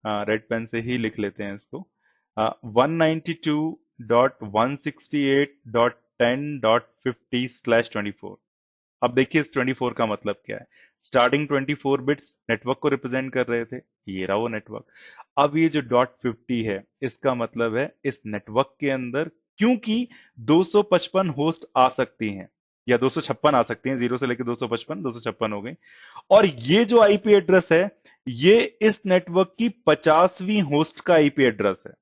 हाँ, रेड पेन से ही लिख लेते हैं इसको। 192.168.10.50/24। अब देखिए इस 24 का मतलब क्या है। स्टार्टिंग 24 बिट्स नेटवर्क को रिप्रेजेंट कर रहे थे, ये रहा वो नेटवर्क। अब ये जो .50 है, इसका मतलब है इस नेटवर्क के अंदर, क्योंकि 255 होस्ट आ सकती हैं या 256 आ सकती हैं, 0 से लेकर 255, 256 हो गई। और ये जो आईपी एड्रेस है, ये इस नेटवर्क की 50वीं होस्ट का आईपी एड्रेस है।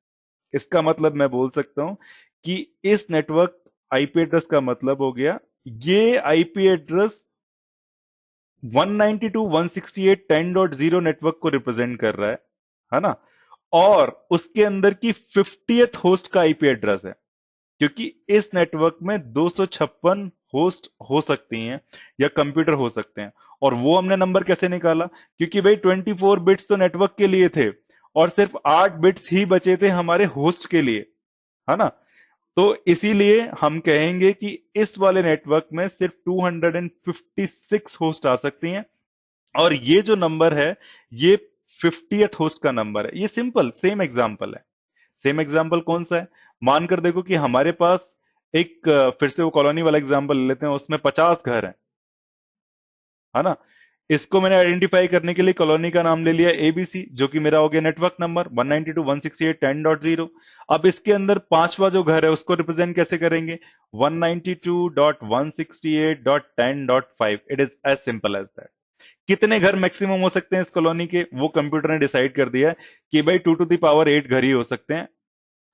इसका मतलब मैं बोल सकता हूं कि इस नेटवर्क आईपी एड्रेस का मतलब हो गया, ये आईपी एड्रेस 192.168.10.0 नेटवर्क को रिप्रेजेंट कर रहा है ना। और उसके अंदर की 50th होस्ट का आईपी एड्रेस है, क्योंकि इस नेटवर्क में 256 होस्ट हो सकती हैं या कंप्यूटर हो सकते हैं। और वो हमने नंबर कैसे निकाला? क्योंकि भाई 24 बिट्स तो नेटवर्क के लिए थे, और सिर्फ 8 बिट्स ही बचे थे हमारे होस्ट के लिए, है ना। तो इसीलिए हम कहेंगे कि इस वाले नेटवर्क में सिर्फ 256 होस्ट आ सकती हैं। और ये जो नंबर है, ये 50th होस्ट का नंबर है। ये सिंपल सेम एग्जांपल है। सेम एग्जांपल कौन सा है? मानकर देखो कि हमारे पास एक फिर से वो कॉलोनी वाला एग्जांपल ले लेते हैं, उसमें 50 घर हैं, है ना। इसको मैंने आइडेंटिफाई करने के लिए कॉलोनी का नाम ले लिया एबीसी, जो कि मेरा हो गया नेटवर्क नंबर 192.168.10.0। अब इसके अंदर पांचवा जो घर है उसको रिप्रेजेंट कैसे करेंगे? 192.168.10.5। It is as simple as that. कितने घर मैक्सिमम हो सकते हैं इस कॉलोनी के? वो कंप्यूटर ने डिसाइड कर दिया है कि भाई 2 to the power 8 घर ही हो सकते हैं,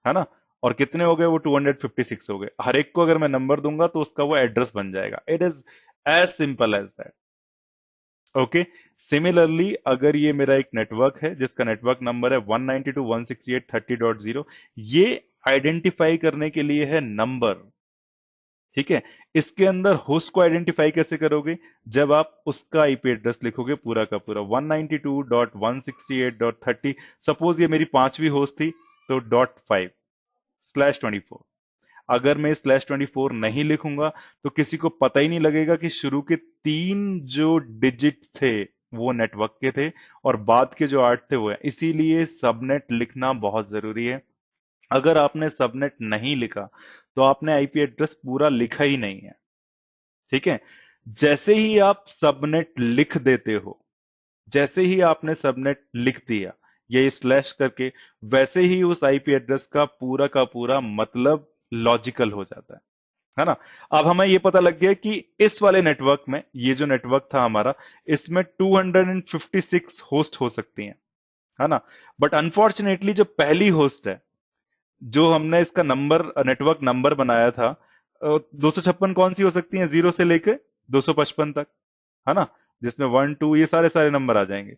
है ना। और कितने हो गए? वो 256 हो गए। हर एक को अगर मैं नंबर दूंगा तो उसका वो एड्रेस बन जाएगा। It is as simple as that. Okay. Similarly अगर ये मेरा एक नेटवर्क है जिसका नेटवर्क नंबर है 192.168.30.0, ये आइडेंटिफाई करने के लिए है नंबर। ठीक है। इसके अंदर होस्ट को आइडेंटिफाई कैसे करोगे? जब आप उसका आईपी एड्रेस लिखोगे पूरा का पूरा 192.168.30। सपोज ये मेरी पांचवी होस्ट थी, तो .5/24। अगर मैं /24 नहीं लिखूंगा तो किसी को पता ही नहीं लगेगा कि शुरू के 3 जो डिजिट थे वो नेटवर्क के थे, और बाद के जो 8 थे वो है। इसीलिए सबनेट लिखना बहुत जरूरी है। अगर आपने सबनेट नहीं लिखा तो आपने आईपी एड्रेस पूरा लिखा ही नहीं है। ठीक है। जैसे ही आप सबनेट लिख देते हो, जैसे ही आपने सबनेट लिख दिया ये स्लैश करके, वैसे ही उस आईपी एड्रेस का पूरा मतलब लॉजिकल हो जाता है ना। अब हमें ये पता लग गया कि इस वाले नेटवर्क में, ये जो नेटवर्क था हमारा, इसमें 256 होस्ट हो सकती हैं, है ना। बट अनफॉर्चुनेटली जो पहली होस्ट है, जो हमने इसका नंबर नेटवर्क नंबर बनाया था, 256 कौन सी हो सकती है? 0 से लेके 255 तक, है ना। जिसमें 1 2 ये सारे सारे नंबर आ जाएंगे।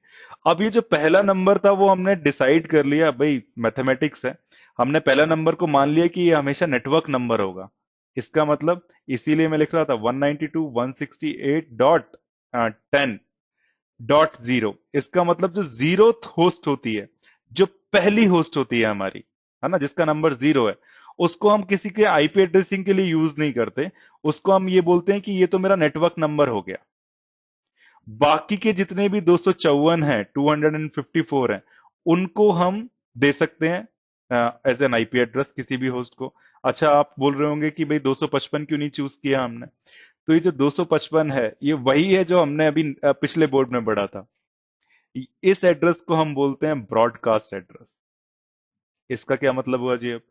अब ये जो पहला नंबर था वो हमने डिसाइड कर लिया, भाई मैथमेटिक्स है, हमने पहला नंबर को मान लिया कि ये हमेशा नेटवर्क नंबर होगा। इसका मतलब, इसीलिए मैं लिख रहा था 192.168.10.0। इसका मतलब जो 0th होस्ट होती है, जो पहली होस्ट होती है हमारी, है ना, जिसका नंबर 0 है, उसको हम किसी के आईपी एड्रेसिंग के लिए यूज नहीं करते। उसको हम ये बोलते हैं कि ये तो मेरा नेटवर्क नंबर हो गया। बाकी के जितने भी 254 हैं, 254 हैं, उनको हम दे सकते हैं एज एन आईपी एड्रेस किसी भी होस्ट को। अच्छा, आप बोल रहे होंगे कि भाई 255 क्यों नहीं चूज किया हमने? तो ये जो 255 है, ये वही है जो हमने अभी पिछले बोर्ड में पढ़ा था। इस एड्रेस को हम बोलते हैं ब्रॉडकास्ट एड्रेस। इसका क्या मतलब हुआ जी? अब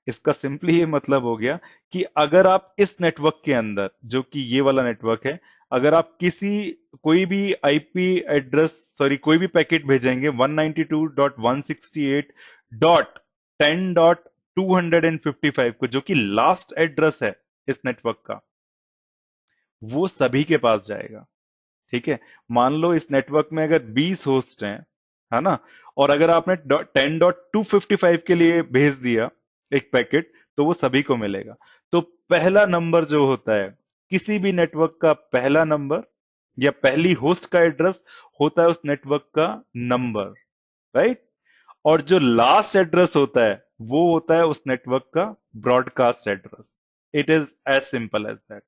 इसका सिंपली ये मतलब हो गया कि अगर आप इस नेटवर्क के अंदर, जो कि ये वाला नेटवर्क है, अगर आप किसी कोई भी आईपी एड्रेस, सॉरी, कोई भी पैकेट भेजेंगे 192.168.10.255 को, जो कि लास्ट एड्रेस है इस नेटवर्क का, वो सभी के पास जाएगा। ठीक है? मान लो इस नेटवर्क में अगर 20 होस्ट हैं, है ना, और अगर आपने 10.255 के लिए भेज दिया एक पैकेट, तो वो सभी को मिलेगा। तो पहला नंबर जो होता है, किसी भी नेटवर्क का पहला नंबर या पहली होस्ट का एड्रेस होता है उस नेटवर्क का नंबर, राइट? और जो लास्ट एड्रेस होता है वो होता है उस नेटवर्क का broadcast address. It is as simple as that.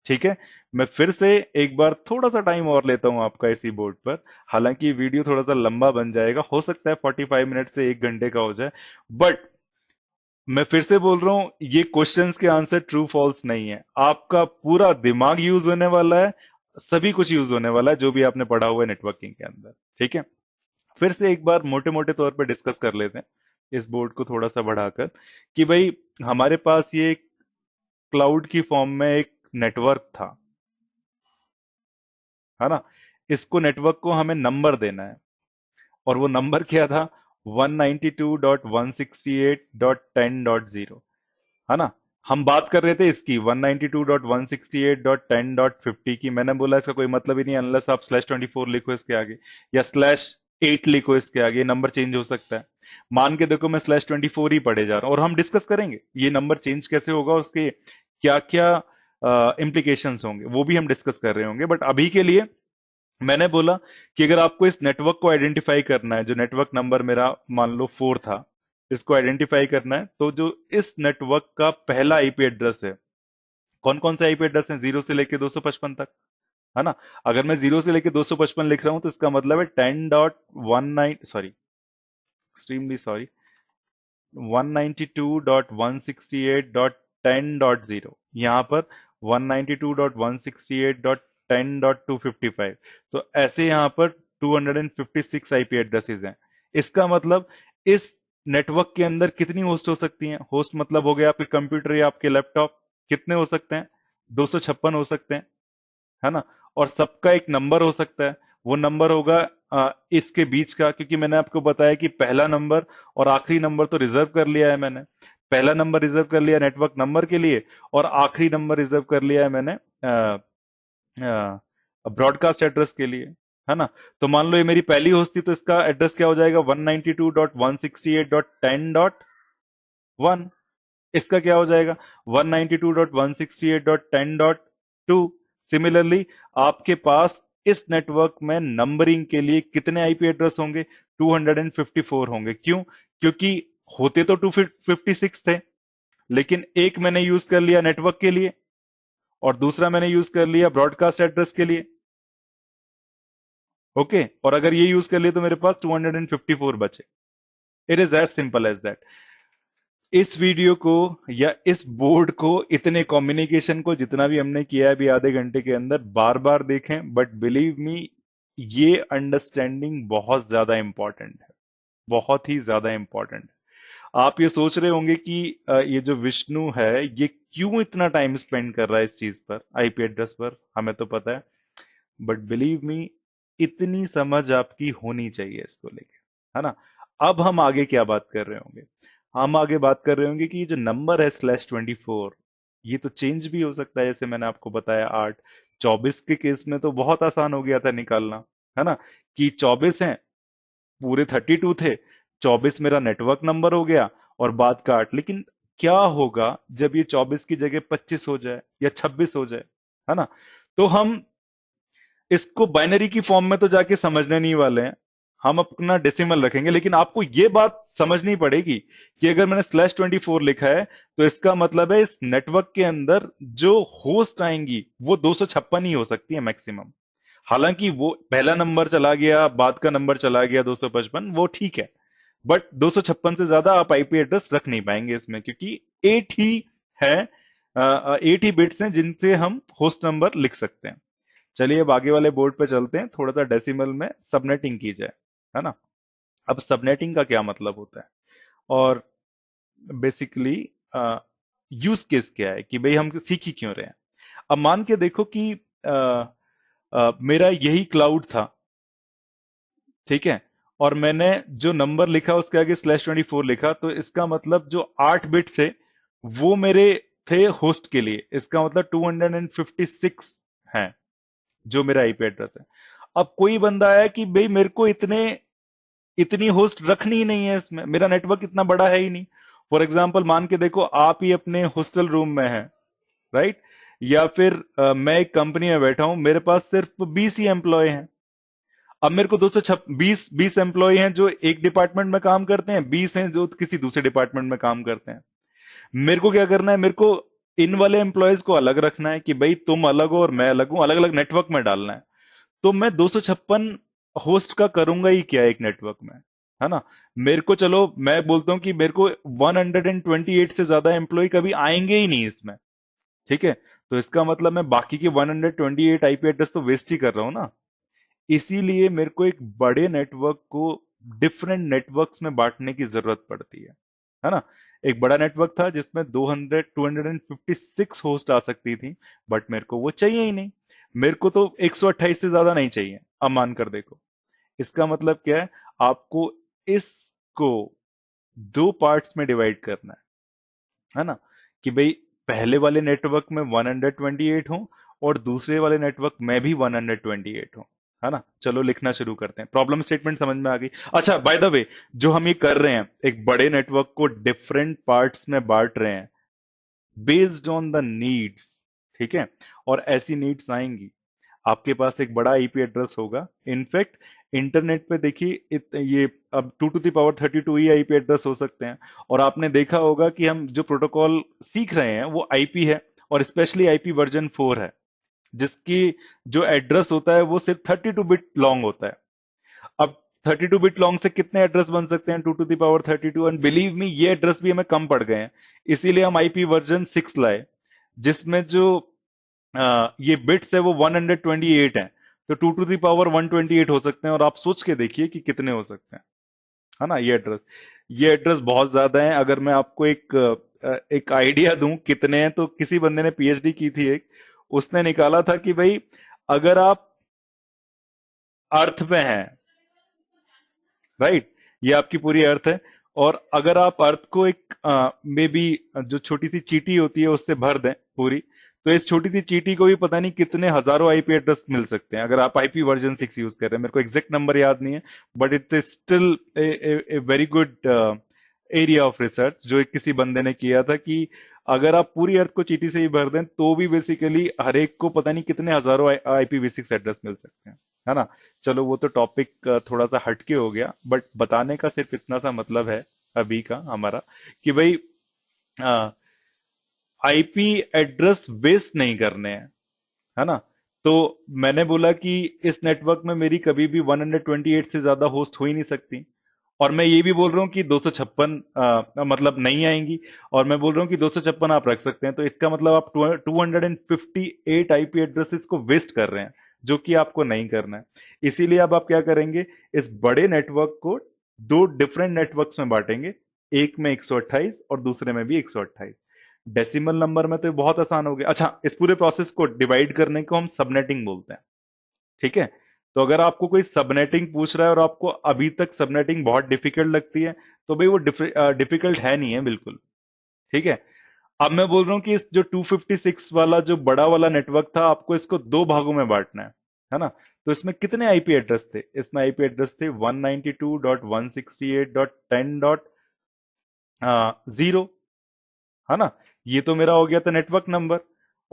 ठीक है? मैं फिर से एक बार थोड़ा सा टाइम और लेता हूं आपका इसी बोर्ड पर। हालांकि वीडियो थोड़ा सा लंबा बन जाएगा, हो सकता है 45 मिनट से 1 घंटे का हो जाए, बट मैं फिर से बोल रहा हूं, ये क्वेश्चंस के आंसर ट्रू फॉल्स नहीं है। आपका पूरा दिमाग यूज होने वाला है, सभी कुछ यूज होने वाला है जो भी आपने पढ़ा हुआ है नेटवर्किंग के अंदर। ठीक है? फिर से एक बार मोटे मोटे तौर पे डिस्कस कर लेते हैं इस बोर्ड को थोड़ा सा बढ़ाकर, कि भाई हमारे पास ये क्लाउड की फॉर्म में एक नेटवर्क था, है ना? इसको नेटवर्क को हमें नंबर देना है, और वो नंबर क्या था? 192.168.10.0, है ना? हम बात कर रहे थे इसकी 192.168.10.50 की। मैंने बोला इसका कोई मतलब ही नहीं अनलेस आप /24 लिखो इसके आगे, या /8 लिखो इसके आगे, नंबर चेंज हो सकता है। मान के देखो मैं /24 ही पढ़े जा रहा हूं, और हम डिस्कस करेंगे ये नंबर चेंज कैसे होगा, उसके क्या क्या इम्प्लीकेशंस होंगे, वो भी हम डिस्कस कर रहे होंगे। बट अभी के लिए मैंने बोला कि अगर आपको इस नेटवर्क को आइडेंटिफाई करना है, जो नेटवर्क नंबर मेरा मान लो 4 था, इसको आइडेंटिफाई करना है, तो जो इस नेटवर्क का पहला आईपी एड्रेस है, कौन कौन से आईपी एड्रेस हैं 0 से लेके 255 तक, है ना? अगर मैं 0 से लेके 255 लिख रहा हूं तो इसका मतलब है 10.19, सॉरी, एक्सट्रीमली सॉरी, 192.168.10.0, यहां पर 192.168.10.255। तो ऐसे यहां पर 256 आईपी एड्रेसेस हैं। इसका मतलब इस नेटवर्क के अंदर कितनी होस्ट हो सकती हैं? होस्ट मतलब हो गया आपके कंप्यूटर या आपके लैपटॉप। कितने हो सकते हैं? 256 हो सकते हैं, है ना? और सबका एक नंबर हो सकता है। वो नंबर होगा इसके बीच का, क्योंकि मैंने आपको बताया कि पहला नंबर और आखिरी नंबर तो रिजर्व कर लिया है मैंने। पहला नंबर रिजर्व कर लिया नेटवर्क नंबर के लिए, और आखिरी नंबर रिजर्व कर लिया है मैंने ब्रॉडकास्ट एड्रेस के लिए, है ना? तो मान लो ये मेरी पहली होस्ट थी, तो इसका एड्रेस क्या हो जाएगा? 192.168.10.1। इसका क्या हो जाएगा? 192.168.10.2। सिमिलरली आपके पास इस नेटवर्क में नंबरिंग के लिए कितने आईपी एड्रेस होंगे? 254 होंगे। क्यों? क्योंकि होते तो 256 थे, लेकिन एक मैंने यूज कर लिया नेटवर्क के लिए, और दूसरा मैंने यूज कर लिया ब्रॉडकास्ट एड्रेस के लिए। ओके? और अगर ये यूज कर लिए तो मेरे पास 254 बचे। It is as simple as that. इस वीडियो को या इस बोर्ड को, इतने कम्युनिकेशन को जितना भी हमने किया है अभी आधे घंटे के अंदर, बार बार देखें। बट बिलीव मी, ये अंडरस्टैंडिंग बहुत ज्यादा इंपॉर्टेंट है, बहुत ही ज्यादा इंपॉर्टेंट है। आप ये सोच रहे होंगे कि ये जो विष्णु है ये क्यों इतना टाइम स्पेंड कर रहा है इस चीज पर, आईपी एड्रेस पर, हमें तो पता है। बट बिलीव मी, इतनी समझ आपकी होनी चाहिए इसको लेके, है ना? अब हम आगे क्या बात कर रहे होंगे? हम आगे बात कर रहे होंगे कि ये जो नंबर है /24, ये तो चेंज भी हो सकता है। जैसे मैंने आपको बताया 8, 24 के केस में तो बहुत आसान हो गया था निकालना, है ना? कि 24 हैं, पूरे 32 थे, 24 मेरा नेटवर्क नंबर हो गया, और बाद का 8। लेकिन क्या होगा जब ये 24 की जगह 25 हो जाए या 26 हो जाए, है ना? तो हम इसको बाइनरी की फॉर्म में तो जाके समझने नहीं वाले हैं। हम अपना डेसिमल रखेंगे, लेकिन आपको ये बात समझनी पड़ेगी कि अगर मैंने /24 लिखा है तो इसका मतलब है इस नेटवर्क के अंदर जो होस्ट आएंगी वो 256 ही हो सकती है मैक्सिमम। हालांकि वो पहला नंबर चला गया, बाद का नंबर चला गया 255, वो ठीक है, बट 256 से ज्यादा आप आईपी एड्रेस रख नहीं पाएंगे इसमें, क्योंकि 8 ही है, 8 ही बिट्स हैं जिनसे हम होस्ट नंबर लिख सकते हैं। चलिए अब आगे वाले बोर्ड पे चलते हैं, थोड़ा सा डेसिमल में सबनेटिंग की जाए, है ना। अब सबनेटिंग का क्या मतलब होता है, और बेसिकली यूज केस क्या है कि भाई हम सीख ही क्यों रहे हैं। अब मान के देखो कि मेरा यही क्लाउड था, ठीक है, और मैंने जो नंबर लिखा उसके आगे /24 लिखा, तो इसका मतलब जो 8 बिट थे वो मेरे थे होस्ट के लिए, इसका मतलब 256 है जो मेरा आईपी एड्रेस है। अब कोई बंदा आया कि भाई मेरे को इतनी होस्ट रखनी ही नहीं है, इसमें मेरा नेटवर्क इतना बड़ा है ही नहीं। फॉर एग्जाम्पल मान के देखो आप ही अपने हॉस्टल रूम में है, राइट, या फिर मैं एक कंपनी में बैठा हूं, मेरे पास सिर्फ 20 ही एम्प्लॉय हैं। अब मेरे को 220 एम्प्लॉय हैं जो एक डिपार्टमेंट में काम करते हैं, 20 हैं जो किसी दूसरे डिपार्टमेंट में काम करते हैं। मेरे को क्या करना है, मेरे को इन वाले एम्प्लॉयज को अलग रखना है कि भाई तुम अलग हो और मैं अलग हूं, अलग अलग नेटवर्क में डालना है। तो मैं 256 होस्ट का करूंगा ही क्या एक नेटवर्क में, है ना। मेरे को, चलो मैं बोलता हूं कि मेरे को 128 से ज्यादा एम्प्लॉय कभी आएंगे ही नहीं इसमें, ठीक है। तो इसका मतलब मैं बाकी के 128 आईपी एड्रेस तो वेस्ट ही कर रहा हूं ना। इसीलिए मेरे को एक बड़े नेटवर्क को डिफरेंट नेटवर्क्स में बांटने की जरूरत पड़ती है ना। एक बड़ा नेटवर्क था जिसमें 256 होस्ट आ सकती थी, बट मेरे को वो चाहिए ही नहीं। मेरे को तो 128 से ज्यादा नहीं चाहिए। अब मान कर देखो, इसका मतलब क्या है, आपको इसको दो पार्ट्स में डिवाइड करना है ना, कि भाई पहले वाले नेटवर्क में 128 हो और दूसरे वाले नेटवर्क में भी 128 हो, है ना। चलो लिखना शुरू करते हैं, प्रॉब्लम स्टेटमेंट समझ में आ गई। अच्छा बाय द वे, जो हम ये कर रहे हैं, एक बड़े नेटवर्क को डिफरेंट पार्ट्स में बांट रहे हैं बेस्ड ऑन द नीड्स, ठीक है। और ऐसी नीड्स आएंगी, आपके पास एक बड़ा आईपी एड्रेस होगा। इनफैक्ट इंटरनेट पे देखिए ये अब 2 to the power 32 he IP address हो सकते हैं। और आपने देखा होगा कि हम जो प्रोटोकॉल सीख रहे हैं वो आईपी है, और स्पेशली आईपी वर्जन 4 है, जिसकी जो एड्रेस होता है वो सिर्फ 32 बिट लॉन्ग होता है। अब 32 बिट लॉन्ग से कितने एड्रेस बन सकते हैं, 2 to the power 32, and believe मी ये एड्रेस भी हमें कम पड़ गए हैं। इसीलिए हम आईपी वर्जन 6 लाए, जिसमें जो ये बिट्स है वो 128 है। तो 2 to the power 128 हो सकते हैं, और आप सोच के देखिए कि कितने हो सकते हैं, है ना। ये एड्रेस बहुत ज्यादा है। अगर मैं आपको एक आइडिया दूं कितने हैं, तो किसी बंदे ने पीएचडी की थी एक, उसने निकाला था कि भाई अगर आप अर्थ पे हैं, राइट, ये आपकी पूरी अर्थ है, और अगर आप अर्थ को एक मे बी जो छोटी सी चीटी होती है उससे भर दें पूरी, तो इस छोटी सी चीटी को भी पता नहीं कितने हजारों आईपी एड्रेस मिल सकते हैं, अगर आप आईपी वर्जन 6 यूज कर रहे हैं। मेरे को एग्जैक्ट नंबर याद नहीं है, but it's still a very good area of research जो एक किसी बंदे ने किया था, कि अगर आप पूरी अर्थ को चीटी से ही भर दें तो भी बेसिकली हर एक को पता नहीं कितने हजारों आईपीवी6 एड्रेस मिल सकते हैं, है ना। चलो वो तो टॉपिक थोड़ा सा हटके हो गया, बट बताने का सिर्फ इतना सा मतलब है अभी का हमारा, कि भाई आईपी एड्रेस वेस्ट नहीं करने हैं, है ना। तो मैंने बोला कि इस नेटवर्क में मेरी कभी भी 128 से ज्यादा होस्ट हो ही नहीं सकती, और मैं ये भी बोल रहा हूँ कि 256 मतलब नहीं आएंगी, और मैं बोल रहा हूँ कि 256 आप रख सकते हैं। तो इसका मतलब आप 258 आईपी एड्रेसेस को वेस्ट कर रहे हैं, जो कि आपको नहीं करना है। इसीलिए अब आप क्या करेंगे, इस बड़े नेटवर्क को दो डिफरेंट नेटवर्क्स में बांटेंगे, एक में 128 और दूसरे में भी 128। डेसिमल नंबर में तो ये बहुत आसान हो गया। अच्छा, इस पूरे प्रोसेस को डिवाइड करने को हम सबनेटिंग बोलते हैं, ठीक है। तो अगर आपको कोई सबनेटिंग पूछ रहा है और आपको अभी तक सबनेटिंग बहुत डिफिकल्ट लगती है, तो भाई वो डिफिकल्ट है नहीं है बिल्कुल, ठीक है। अब मैं बोल रहा हूं कि इस जो 256 वाला जो बड़ा वाला नेटवर्क था, आपको इसको दो भागों में बांटना है ना। तो इसमें कितने आईपी एड्रेस थे, इसमें आईपी एड्रेस थे 192.168.10.0, है ना। ये तो मेरा हो गया था नेटवर्क नंबर।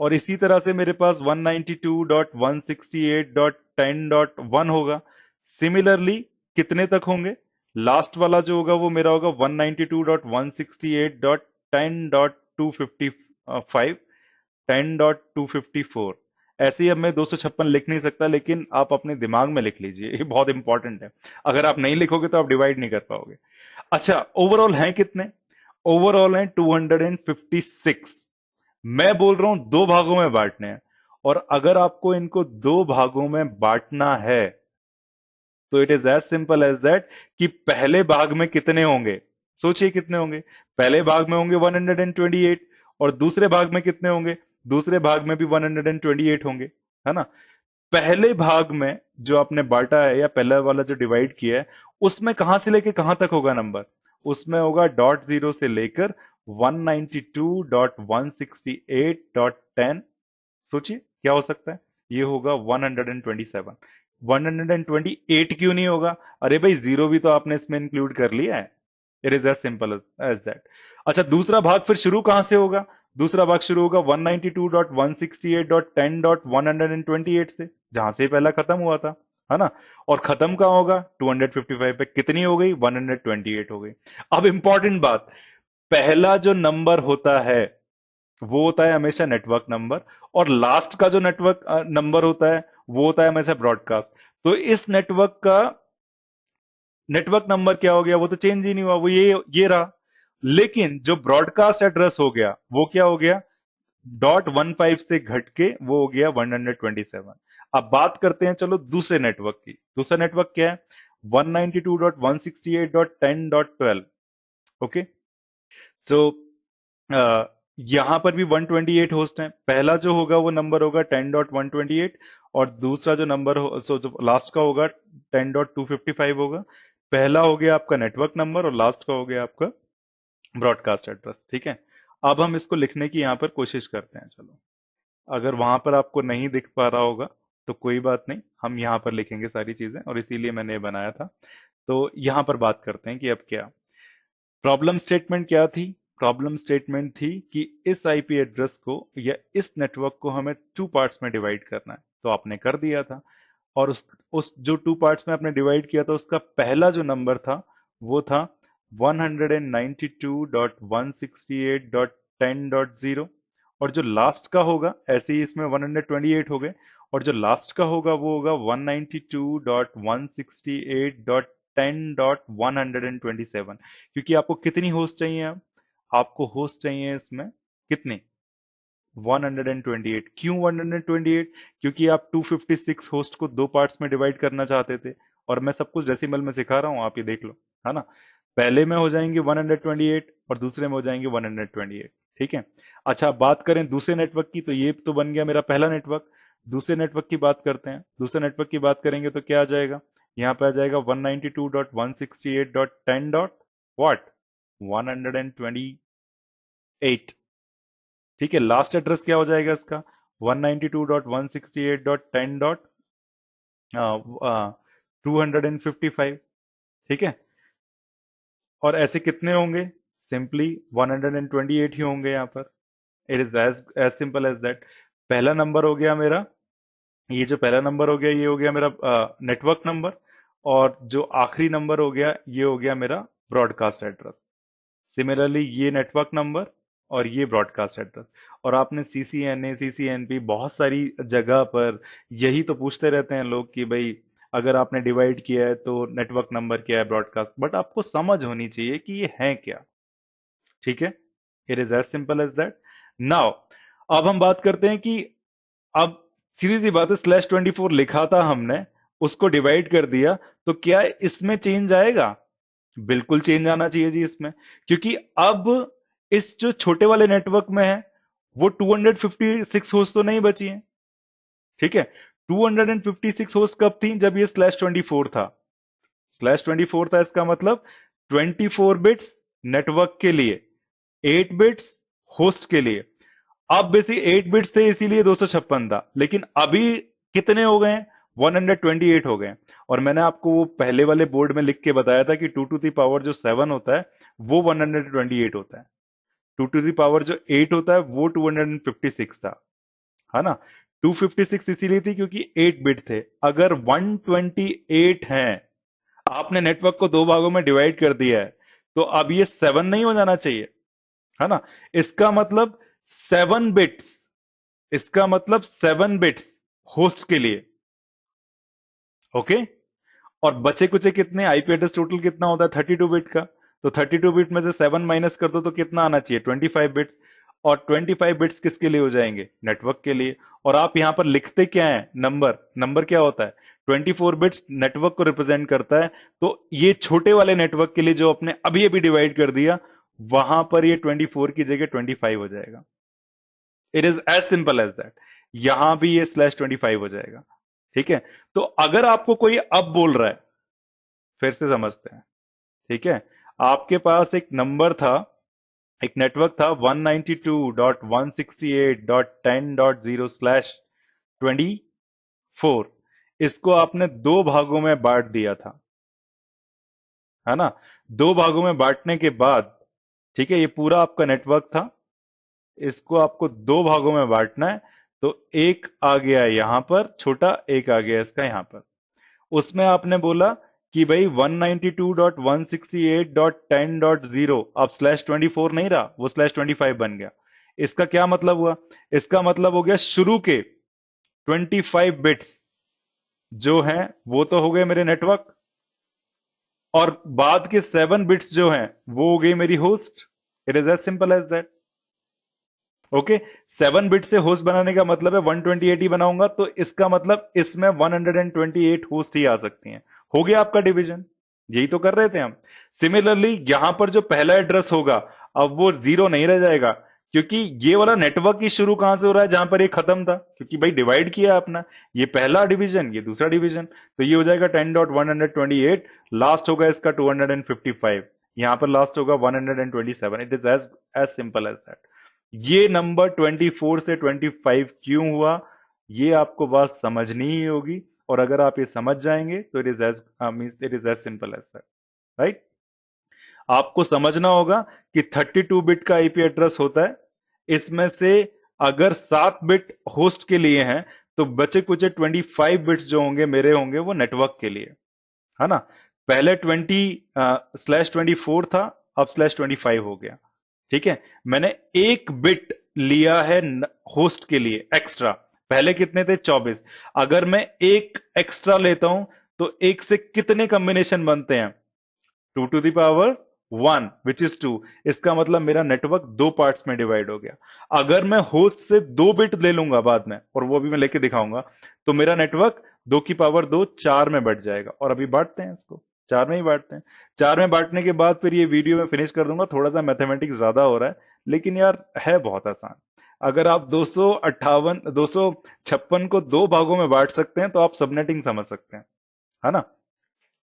और इसी तरह से मेरे पास 192.168.10.1 होगा। सिमिलरली कितने तक होंगे? लास्ट वाला जो होगा वो मेरा होगा 192.168.10.255, 10.254। ऐसे ही अब मैं 256 लिख नहीं सकता, लेकिन आप अपने दिमाग में लिख लीजिए, ये बहुत इंपॉर्टेंट है। अगर आप नहीं लिखोगे तो आप डिवाइड नहीं कर पाओगे। अच्छा, ओवरऑल हैं कितने? ओवरऑल हैं 256। मैं बोल रहा हूं दो भागों में बांटने हैं, और अगर आपको इनको दो भागों में बांटना है तो it is as simple as that कि पहले भाग में कितने होंगे। सोचिए कितने होंगे। पहले भाग में होंगे 128, और दूसरे भाग में कितने होंगे? दूसरे भाग में भी 128 होंगे, है ना? पहले भाग में जो आपने बांटा है या पहला वाला जो डिवाइड किया है, उसमें कहां से लेके कहां तक होगा नंबर? उसमें होगा डॉट जीरो से लेकर 192.168.10। सोचिए क्या हो सकता है। ये होगा 127। 128 क्यों नहीं होगा? अरे भाई, जीरो भी तो आपने इसमें इंक्लूड कर लिया है। It is as simple as that. अच्छा, दूसरा भाग फिर शुरू कहां से होगा? दूसरा भाग शुरू होगा 192.168.10.128 से, जहां से पहला खत्म हुआ था, है ना? और खत्म कहां होगा? 255 पे। कितनी हो गई? 128 हो गई। अब इंपॉर्टेंट बात, पहला जो नंबर होता है वो होता है हमेशा नेटवर्क नंबर, और लास्ट का जो नेटवर्क नंबर होता है वो होता है हमेशा ब्रॉडकास्ट। तो इस नेटवर्क का नेटवर्क नंबर क्या हो गया? वो तो चेंज ही नहीं हुआ, वो ये रहा। लेकिन जो ब्रॉडकास्ट एड्रेस हो गया वो क्या हो गया? .15 से घट के वो हो गया 127। अब बात करते हैं चलो दूसरे नेटवर्क की। दूसरा नेटवर्क क्या है? 192.168.10.12। ओके, सो यहां पर भी 128 होस्ट हैं। पहला जो होगा वो नंबर होगा 10.128, और दूसरा जो नंबर हो, सो जो लास्ट का होगा 10.255 होगा। पहला हो गया आपका नेटवर्क नंबर, और लास्ट का हो गया आपका ब्रॉडकास्ट एड्रेस। ठीक है, अब हम इसको लिखने की यहां पर कोशिश करते हैं। चलो, अगर वहां पर आपको नहीं दिख पा रहा होगा तो कोई बात नहीं, हम यहां पर लिखेंगे सारी चीजें, और इसीलिए मैंने ये बनाया था। तो यहां पर बात करते हैं कि अब क्या प्रॉब्लम स्टेटमेंट क्या थी। प्रॉब्लम स्टेटमेंट थी कि इस आईपी एड्रेस को या इस नेटवर्क को हमें टू पार्ट्स में डिवाइड करना है, तो आपने कर दिया था। और उस जो टू पार्ट्स में आपने डिवाइड किया था उसका पहला जो नंबर था वो था 192.168.10.0, और जो लास्ट का होगा, ऐसे ही इसमें 128 हो गए, और जो लास्ट का होगा वो होगा 192.168.10.127। क्योंकि आपको कितनी होस्ट चाहिए? अब आपको होस्ट चाहिए इसमें कितनी? 128। क्यों 128? क्योंकि आप 256 होस्ट को दो पार्ट्स में डिवाइड करना चाहते थे, और मैं सब कुछ डेसिमल में सिखा रहा हूं, आप ये देख लो, है ना? पहले में हो जाएंगे 128 और दूसरे में हो जाएंगे 128। ठीक है। अच्छा, बात करें दूसरे नेटवर्क की, तो ये तो बन गया मेरा पहला नेटवर्क। दूसरे नेटवर्क की बात करते हैं। दूसरे नेटवर्क की बात करेंगे तो क्या आ जाएगा? यहाँ पे आ जाएगा 192.168.10 डॉट व्हाट 128। ठीक है, लास्ट एड्रेस क्या हो जाएगा इसका? 192.168.10 डॉट 255। ठीक है, और ऐसे कितने होंगे? सिंपली 128 ही होंगे यहाँ पर। It is as as simple as that. पहला नंबर हो गया मेरा, ये जो पहला नंबर हो गया ये हो गया मेरा नेटवर्क नंबर, और जो आखिरी नंबर हो गया ये हो गया मेरा ब्रॉडकास्ट एड्रेस। सिमिलरली ये नेटवर्क नंबर और ये ब्रॉडकास्ट एड्रेस। और आपने सीसीएनए सीसीएनपी बहुत सारी जगह पर यही तो पूछते रहते हैं लोग कि भाई अगर आपने डिवाइड किया है तो नेटवर्क नंबर क्या है, ब्रॉडकास्ट, बट आपको समझ होनी चाहिए कि ये है क्या। ठीक है, it is as simple as that. Now अब हम बात करते हैं कि अब सीधी सी बात है, /24 लिखा था हमने, उसको डिवाइड कर दिया, तो क्या इसमें चेंज आएगा? बिल्कुल चेंज आना चाहिए जी इसमें, क्योंकि अब इस जो छोटे वाले नेटवर्क में है वो 256 होस्ट तो नहीं बची हैं। ठीक है, 256 होस्ट कब थी? जब ये /24 था। /24 था, इसका मतलब 24 बिट्स नेटवर्क के लिए, 8 बिट्स होस्ट के लिए। अब बेसिक 8 बिट्स थे इसीलिए 256 था, लेकिन अभी कितने हो गए? 128 हो गए। और मैंने आपको वो पहले वाले बोर्ड में लिख के बताया था कि 2 टू द पावर जो 7 होता है वो 128 होता है, 2 टू द पावर जो 8 होता है वो 256 था, है ना? 256 इसीलिए थी क्योंकि 8 बिट थे। अगर 128 हैं, आपने नेटवर्क को दो भागों में डिवाइड कर दिया है, तो अब ये 7 नहीं हो जाना चाहिए, है ना? इसका मतलब 7 बिट्स, इसका मतलब 7 बिट्स होस्ट के लिए। ओके। और बचे कुचे कितने, आईपी एड्रेस टोटल कितना होता है 32 बिट का, तो 32 बिट में से 7 माइनस कर दो तो कितना आना चाहिए 25 बिट्स। और 25 बिट्स किसके लिए हो जाएंगे, नेटवर्क के लिए। और आप यहां पर लिखते क्या है, नंबर, नंबर क्या होता है, 24 बिट्स नेटवर्क को रिप्रेजेंट करता है। तो ये छोटे वाले नेटवर्क के लिए जो आपने अभी अभी डिवाइड कर दिया, वहां पर ये 24 की जगह 25 हो जाएगा। It is as simple as that. यहां भी ये /25 हो जाएगा। ठीक है। तो अगर आपको कोई अब बोल रहा है, फिर से समझते हैं। ठीक है। आपके पास एक नंबर था, एक नेटवर्क था 192.168.10.0/24। इसको आपने दो भागों में बांट दिया था, है ना? दो भागों में बांटने के बाद, ठीक है, ये पूरा आपका नेटवर्क था, इसको आपको दो भागों में बांटना है। तो एक आ गया यहां पर छोटा, एक आ गया इसका यहां पर। उसमें आपने बोला कि भाई 192.168.10.0 अब /24 नहीं रहा, वो /25 बन गया। इसका क्या मतलब हुआ, इसका मतलब हो गया शुरू के 25 बिट्स जो हैं वो तो हो गए मेरे नेटवर्क, और बाद के 7 बिट्स जो हैं वो हो गई मेरी host. It is as simple as that. Okay. 7 bit से होस्ट बनाने का मतलब है 128 ही बनाऊंगा, तो इसका मतलब इसमें 128 होस्ट ही आ सकती हैं। हो गया आपका डिवीजन। यही तो कर रहे थे हम। सिमिलरली यहां पर जो पहला एड्रेस होगा, अब वो 0 नहीं रह जाएगा, क्योंकि ये वाला नेटवर्क ही शुरू कहां से हो रहा है, जहां पर ये खत्म था, क्योंकि भाई डिवाइड किया अपना, ये पहला डिवीजन, ये दूसरा डिवीजन, तो ये हो जाएगा 10.128। लास्ट होगा इसका 255, यहां पर लास्ट होगा 127। It is as as simple as that. ये नंबर 24 से 25 क्यों हुआ, ये आपको बात समझनी ही होगी। और अगर आप ये समझ जाएंगे तो it is as means it is as simple as that, right? आपको समझना होगा कि 32 बिट का आईपी एड्रेस होता है, इसमें से अगर 7 बिट होस्ट के लिए हैं, तो बचे कुचे 25 बिट्स जो होंगे मेरे होंगे वो नेटवर्क के लिए, है ना? पहले 20/24 था, अब /25 हो गया। ठीक है। मैंने एक बिट लिया है होस्ट के लिए एक्स्ट्रा। पहले कितने थे 24, अगर मैं एक एक्स्ट्रा लेता हूं तो एक से कितने कॉम्बिनेशन बनते हैं, 2 to the power 1 which is 2। इसका मतलब मेरा नेटवर्क दो पार्ट्स में डिवाइड हो गया। अगर मैं होस्ट से 2 बिट ले लूंगा बाद में, और वो भी मैं लेके दिखाऊंगा, तो मेरा नेटवर्क 2 की पावर 2 4 में बढ़ जाएगा। और अभी बांटते हैं इसको, चार में ही बांटते हैं। चार में बांटने के बाद फिर ये वीडियो में फिनिश कर दूंगा। थोड़ा सा मैथमेटिक्स ज्यादा हो रहा है, लेकिन यार है बहुत आसान। अगर आप 256 को दो भागों में बांट सकते हैं, तो आप सबनेटिंग समझ सकते हैं, है ना?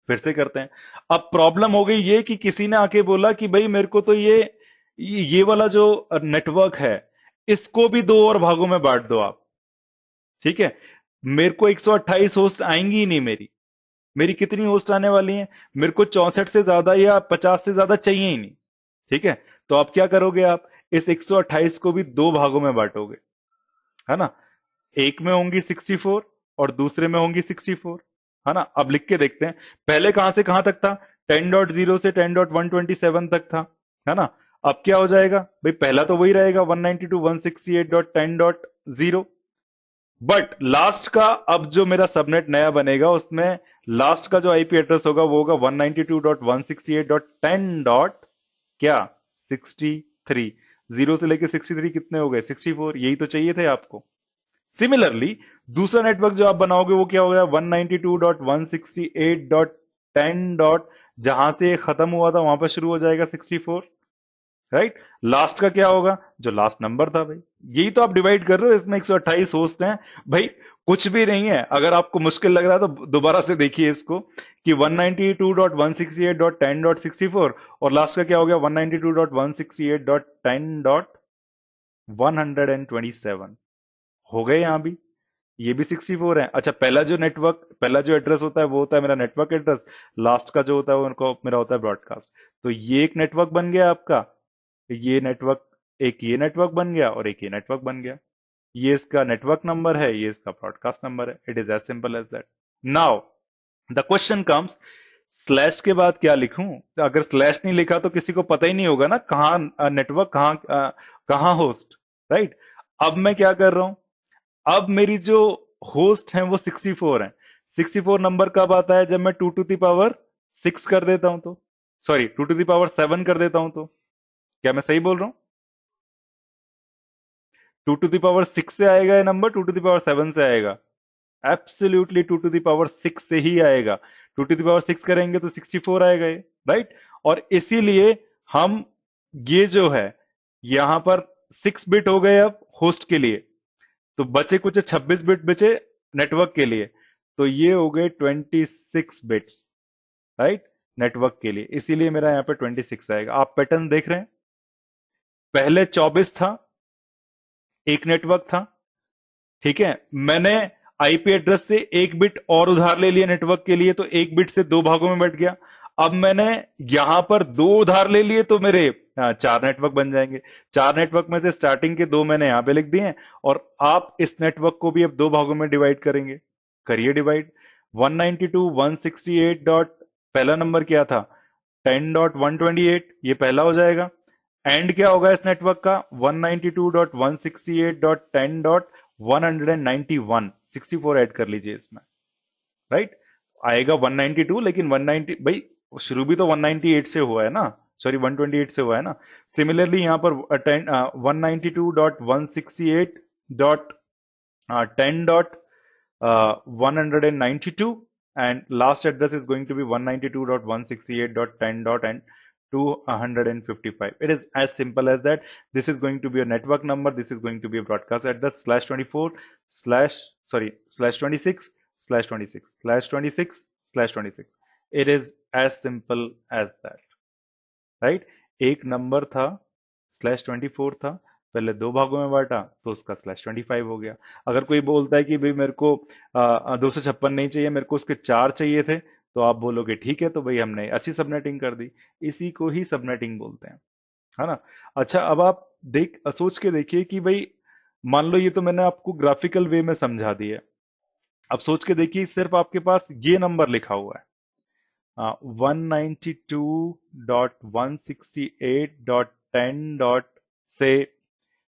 फिर से करते हैं। अब प्रॉब्लम हो गई ये कि किसी ने आके बोला कि भाई मेरे को तो ये वाला जो नेटवर्क है, इसको भी दो और भागों में बांट दो आप। ठीक है। मेरे को 128 होस्ट आएंगी ही नहीं, मेरी मेरी कितनी होस्ट आने वाली हैं, मेरे को 64 से ज्यादा या 50 से ज्यादा चाहिए ही नहीं। ठीक है। तो आप क्या करोगे, आप इस 128 को भी दो भागों में बांटोगे, है ना? एक में होंगी 64 और दूसरे में होंगी 64, है ना? अब लिख के देखते हैं। पहले कहां से कहां तक था, 10.0 से 10.127 तक था, है ना? अब क्या हो जाएगा भाई, पहला तो वही रहेगा 192.168.10.0, बट लास्ट का अब जो मेरा सबनेट नया बनेगा, उसमें लास्ट का जो आईपी एड्रेस होगा वो होगा 192.168.10 डॉट क्या, 63। 0 से लेके 63 कितने हो गए, 64। यही तो चाहिए थे आपको। सिमिलरली दूसरा नेटवर्क जो आप बनाओगे वो क्या हो गया, 192.168.10 डॉट, जहां से खत्म हुआ था वहां पर शुरू हो जाएगा 64, राइट? लास्ट का क्या होगा, जो लास्ट नंबर था भाई। यही तो आप डिवाइड कर रहे हो, इसमें 128 होस्ट हैं भाई, कुछ भी नहीं है। अगर आपको मुश्किल लग रहा है तो दोबारा से देखिए इसको, कि 192.168.10.64 और लास्ट का क्या हो गया, 192.168.10.127 हो गए यहां भी। ये भी 64 है। अच्छा, पहला जो एड्रेस होता है वो होता है मेरा नेटवर्क एड्रेस, लास्ट का जो होता है उनको मेरा होता है ब्रॉडकास्ट। तो ये एक नेटवर्क बन गया आपका, ये नेटवर्क, एक ये नेटवर्क बन गया और एक ये नेटवर्क बन गया। ये इसका नेटवर्क नंबर है, ये इसका ब्रॉडकास्ट नंबर है। It is as simple as that. Now the question comes slash के बाद क्या लिखूं? तो अगर स्लैश नहीं लिखा तो किसी को पता ही नहीं होगा ना कहाँ नेटवर्क, कहाँ होस्ट, राइट? अब मैं क्या कर रहा हूं? अब मेरी जो होस्ट है वो 64 है। 64 नंबर कब आता है? जब मैं 2 to the power 6 कर देता हूं तो, सॉरी 2 to the power 7 कर देता हूं तो। क्या मैं सही बोल रहा हूं? 2 to the power 6 से आएगा ये नंबर, 2 to the power 7 से आएगा? एब्सोल्युटली 2 to the power 6 से ही आएगा। 2 to the power 6 करेंगे तो 64 आएगा ये, राइट? और इसीलिए हम, ये जो है यहां पर 6 बिट हो गए अब होस्ट के लिए, तो बचे कुछ 26 बिट बचे नेटवर्क के लिए, तो ये हो गए 26 बिट्स, राइट? नेटवर्क के लिए, इसीलिए मेरा यहाँ पे 26 आएगा। आप पैटर्न देख रहे हैं? पहले 24 था, एक नेटवर्क था, ठीक है? मैंने आईपी एड्रेस से 1 बिट और उधार ले लिया नेटवर्क के लिए, तो 1 बिट से 2 भागों में बट गया। अब मैंने यहां पर 2 उधार ले लिए तो मेरे 4 नेटवर्क बन जाएंगे। 4 नेटवर्क में से स्टार्टिंग के 2 मैंने यहां पे लिख दिए हैं, और आप इस नेटवर्क को भी अब 2 भागों में डिवाइड करेंगे। करिए डिवाइड। 192.168 डॉट, पहला नंबर क्या था? 10.128, ये पहला हो जाएगा। एंड क्या होगा इस नेटवर्क का? 192.168.10.191, 64 ऐड कर लीजिए इसमें, राइट? आएगा 192, लेकिन 190 भाई, शुरू भी तो 198 से हुआ है ना, सॉरी 128 से हुआ है ना। सिमिलरली यहां पर 192.168.10.192, and last address is going to be 192.168.10. and 255. It is as simple as that. This is going to be a network number, this is going to be a broadcast address, /24 slash, sorry, /26 /26 /26 /26. It is as simple as that, right? एक नंबर था, /24 था, पहले 2 भागों में बांटा तो उसका /25 हो गया। अगर कोई बोलता है कि भाई मेरे को 256 नहीं चाहिए, मेरे को उसके 4 चाहिए थे, तो आप बोलोगे ठीक है, तो भाई हमने ऐसी सबनेटिंग कर दी। इसी को ही सबनेटिंग बोलते हैं, है ना? अच्छा, अब आप सोच के देखिए कि भाई, मान लो ये तो मैंने आपको ग्राफिकल वे में समझा दिया। अब सोच के देखिए, सिर्फ आपके पास ये नंबर लिखा हुआ है, 192.168.10 डॉट से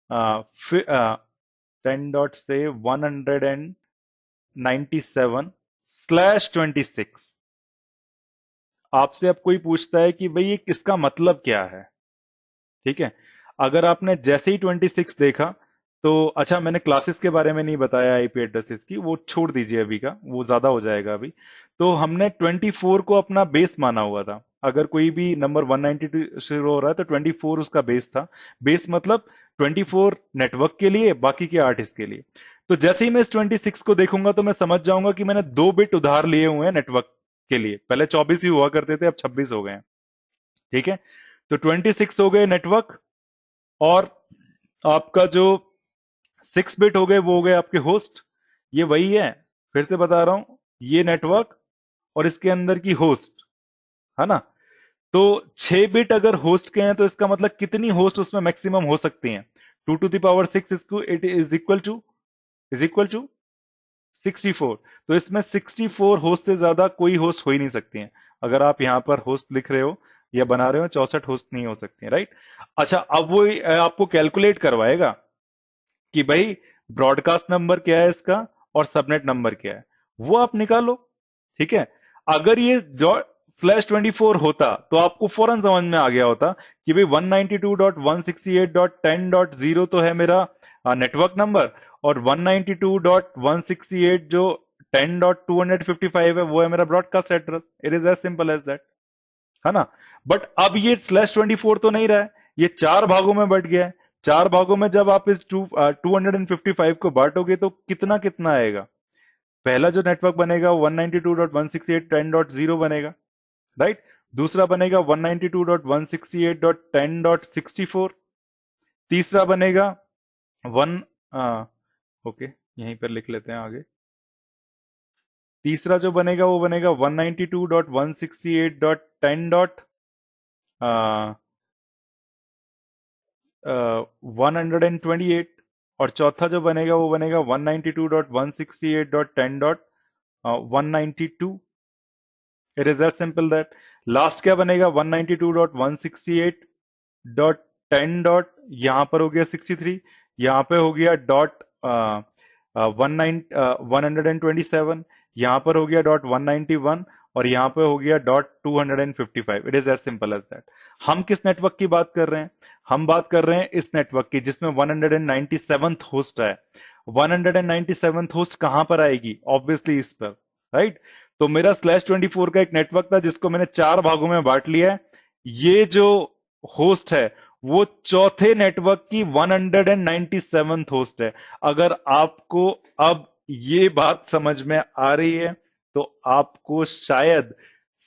197/26। आपसे अब कोई पूछता है कि भाई ये किसका मतलब क्या है, ठीक है? अगर आपने जैसे ही 26 देखा तो, अच्छा मैंने क्लासेस के बारे में नहीं बताया आईपी एड्रेसेस की, वो छोड़ दीजिए अभी का, वो ज्यादा हो जाएगा अभी। तो हमने 24 को अपना बेस माना हुआ था। अगर कोई भी नंबर 192 शुरू हो रहा है तो 24 उसका बेस था। बेस मतलब 24 नेटवर्क के लिए, बाकी के 8 इसके लिए। तो जैसे ही मैं इस 26 को देखूंगा तो मैं समझ जाऊंगा कि मैंने 2 बिट उधार लिए हुए हैं नेटवर्क के लिए। पहले 24 ही हुआ करते थे, अब 26 हो गए हैं, ठीक है? तो 26 हो गए नेटवर्क, और आपका जो 6 बिट हो गए वो हो गए आपके होस्ट। ये वही है, फिर से बता रहा हूं, ये नेटवर्क और इसके अंदर की होस्ट, है ना? तो 6 बिट अगर होस्ट के हैं तो इसका मतलब कितनी होस्ट उसमें मैक्सिमम हो सकती हैं? 2 to the power 6 इसको इट इज इक्वल टू 64। तो इसमें 64 होस्ट से ज्यादा कोई होस्ट हो ही नहीं सकती है। अगर आप यहां पर होस्ट लिख रहे हो या बना रहे हो, 64 होस्ट नहीं हो सकती है, राइट? अच्छा, अब वो आपको कैलकुलेट करवाएगा कि भाई ब्रॉडकास्ट नंबर क्या है इसका और सबनेट नंबर क्या है, वो आप निकालो, ठीक है? अगर ये /24 होता तो आपको फौरन समझ में आ गया होता कि भाई 192.168.10.0 तो है मेरा नेटवर्क नंबर, और 192.168 जो 10.255 है वो है मेरा broadcast address. It is as simple as that, है ना? बट अब ये /24 तो नहीं रहा है, ये 4 भागों में बट गया है। 4 भागों में जब आप इस 255 को बांटोगे तो कितना कितना आएगा? पहला जो नेटवर्क बनेगा 192.168.10.0 बनेगा, राइट? दूसरा बनेगा 192.168.10.64। तीसरा बनेगा वन ओके, यहीं पर लिख लेते हैं आगे। तीसरा जो बनेगा वो बनेगा 192.168.10. 128। और चौथा जो बनेगा वो बनेगा 192.168.10.192। It is that simple that. Last क्या बनेगा, 192.168.10 डॉट, यहां पर हो गया 63, यहां पे हो गया डॉट 127, यहां पर हो गया डॉट 191, और यहां पे हो गया dot 255। It is as simple as that. हम किस नेटवर्क की बात कर रहे हैं, हम बात कर रहे हैं इस नेटवर्क की जिसमें 197th होस्ट है। 197th होस्ट कहां पर आएगी, ऑब्वियसली इस पर, राइट। तो मेरा /24 का एक नेटवर्क था जिसको मैंने 4 भागों में बांट लिया है। ये जो होस्ट है वो चौथे नेटवर्क की 197th होस्ट है। अगर आपको अब ये बात समझ में आ रही है तो आपको शायद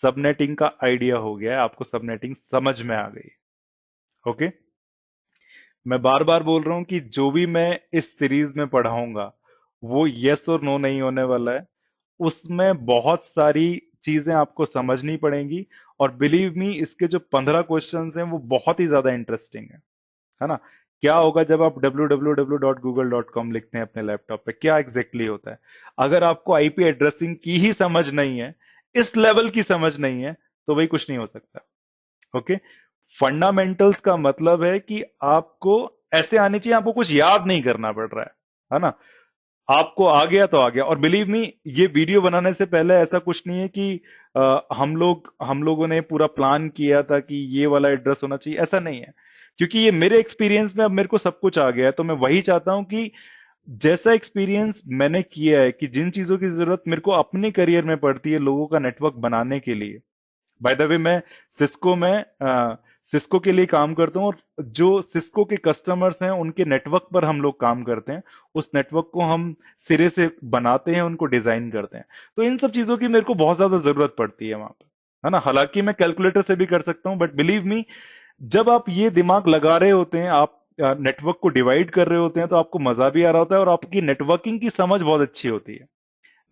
सबनेटिंग का आइडिया हो गया है, आपको सबनेटिंग समझ में आ गई। ओके, मैं बार बार बोल रहा हूं कि जो भी मैं इस सीरीज में पढ़ाऊंगा वो यस और नो नहीं होने वाला है। उसमें बहुत सारी चीजें आपको समझनी पड़ेंगी, और बिलीव मी इसके जो 15 क्वेश्चंस हैं वो बहुत ही ज्यादा इंटरेस्टिंग है ना। क्या होगा जब आप www.google.com लिखते हैं अपने लैपटॉप पे, क्या एग्जैक्टली होता है। अगर आपको आईपी एड्रेसिंग की ही समझ नहीं है, इस लेवल की समझ नहीं है, तो वही कुछ नहीं हो सकता। ओके, फंडामेंटल्स का मतलब है कि आपको ऐसे आने चाहिए, आपको कुछ याद नहीं करना पड़ रहा है ना। आपको आ गया तो आ गया। और बिलीव मी, ये वीडियो बनाने से पहले ऐसा कुछ नहीं है कि हम लोगों ने पूरा प्लान किया था कि ये वाला एड्रेस होना चाहिए, ऐसा नहीं है। क्योंकि ये मेरे एक्सपीरियंस में अब मेरे को सब कुछ आ गया है, तो मैं वही चाहता हूं कि जैसा एक्सपीरियंस मैंने किया है कि जिन चीजों की जरूरत मेरे को अपने करियर में पड़ती है लोगों का नेटवर्क बनाने के लिए। बाय द वे, मैं सिस्को में सिस्को के लिए काम करता हूँ, और जो सिस्को के कस्टमर्स हैं उनके नेटवर्क पर हम लोग काम करते हैं। उस नेटवर्क को हम सिरे से बनाते हैं, उनको डिजाइन करते हैं। तो इन सब चीजों की मेरे को बहुत ज्यादा जरूरत पड़ती है वहां पर, है ना। हालांकि मैं कैलकुलेटर से भी कर सकता हूं, बट बिलीव मी, जब आप ये दिमाग लगा रहे होते हैं, आप नेटवर्क को डिवाइड कर रहे होते हैं, तो आपको मजा भी आ रहा होता है और आपकी नेटवर्किंग की समझ बहुत अच्छी होती है।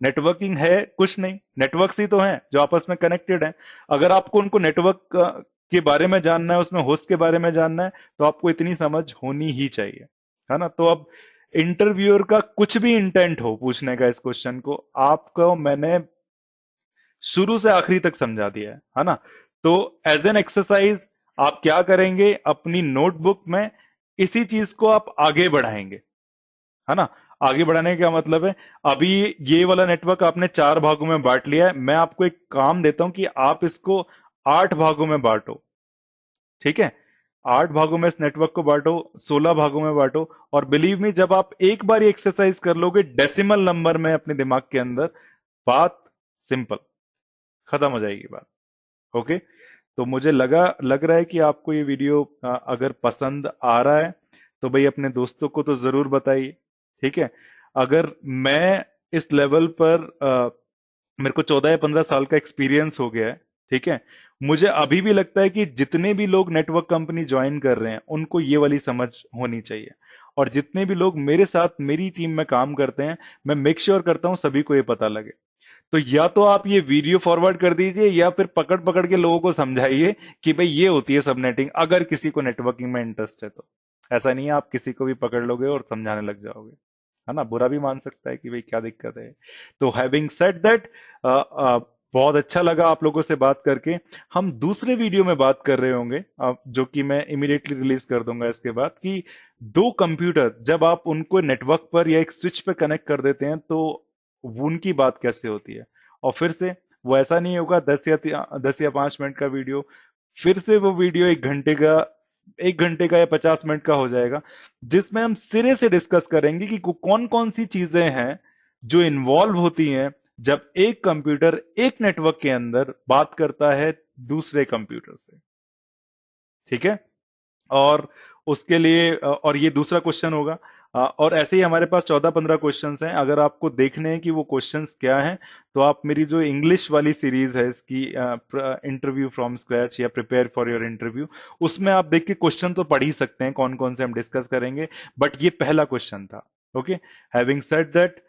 नेटवर्किंग है कुछ नहीं, नेटवर्क्स ही तो हैं जो आपस में कनेक्टेड हैं। अगर आपको उनको नेटवर्क के बारे में जानना है, उसमें होस्ट के बारे में जानना है, तो आपको इतनी समझ होनी ही चाहिए, है ना। तो अब इंटरव्यूअर का कुछ भी इंटेंट हो पूछने का इस क्वेश्चन को, आपको मैंने शुरू से आखिरी तक समझा दिया है ना। तो एज एन एक्सरसाइज आप क्या करेंगे, अपनी नोटबुक में इसी चीज को आप आगे बढ़ाएंगे, है ना। आगे बढ़ाने का क्या मतलब है, अभी ये वाला नेटवर्क आपने 4 भागों में बांट लिया है। मैं आपको एक काम देता हूं कि आप इसको 8 भागों में बांटो, ठीक है। 8 भागों में इस नेटवर्क को बांटो, 16 भागों में बांटो, और बिलीव मी, जब आप एक बार ये एक्सरसाइज कर लोगे डेसिमल नंबर में अपने दिमाग के अंदर, बात सिंपल, खत्म हो जाएगी बात। ओके, तो मुझे लग रहा है कि आपको ये वीडियो अगर पसंद आ रहा है तो भाई अपने दोस्तों को तो जरूर बताइए, ठीक है। अगर मैं इस लेवल पर मेरे को 14 या 15 साल का एक्सपीरियंस हो गया है, ठीक है। मुझे अभी भी लगता है कि जितने भी लोग नेटवर्क कंपनी ज्वाइन कर रहे हैं उनको ये वाली समझ होनी चाहिए, और जितने भी लोग मेरे साथ मेरी टीम में काम करते हैं, मैं मेक श्योर करता हूं सभी को ये पता लगे। तो या तो आप ये वीडियो फॉरवर्ड कर दीजिए, या फिर पकड़ पकड़ के लोगों को समझाइए कि भाई ये होती है सबनेटिंग, अगर किसी को नेटवर्किंग में इंटरेस्ट है तो। ऐसा नहीं है आप किसी को भी पकड़ लोगे और समझाने लग जाओगे, है ना। बुरा भी मान सकता है कि भाई क्या दिक्कत है। तो हैविंग सेड दैट, बहुत अच्छा लगा आप लोगों से बात करके। हम दूसरे वीडियो में बात कर रहे होंगे, जो कि मैं इमीडिएटली रिलीज कर दूंगा इसके बाद, कि 2 कंप्यूटर जब आप उनको नेटवर्क पर या एक स्विच पे कनेक्ट कर देते हैं तो उनकी बात कैसे होती है। और फिर से वो ऐसा नहीं होगा 10 या 5 मिनट का वीडियो, फिर से वो वीडियो 1 घंटे का या 50 मिनट का हो जाएगा, जिसमें हम सिरे से डिस्कस करेंगे कि कौन कौन सी चीजें हैं जो इन्वॉल्व होती हैं जब एक कंप्यूटर एक नेटवर्क के अंदर बात करता है दूसरे कंप्यूटर से, ठीक है। और उसके लिए और ये दूसरा क्वेश्चन होगा। और ऐसे ही हमारे पास 14-15 क्वेश्चंस हैं। अगर आपको देखने हैं कि वो क्वेश्चंस क्या हैं, तो आप मेरी जो इंग्लिश वाली सीरीज है इसकी, इंटरव्यू फ्रॉम स्क्रैच या प्रिपेयर फॉर योर इंटरव्यू, उसमें आप देख के क्वेश्चन तो पढ़ ही सकते हैं कौन कौन से हम डिस्कस करेंगे। बट ये पहला क्वेश्चन था। Okay, having said that,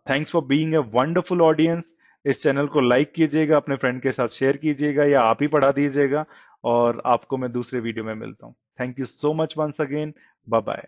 thanks for being a wonderful audience. इस चैनल को लाइक कीजिएगा, अपने फ्रेंड के साथ शेयर कीजिएगा, या आप ही पढ़ा दीजिएगा। और आपको मैं दूसरे वीडियो में मिलता हूं। Thank you so much once again. Bye bye.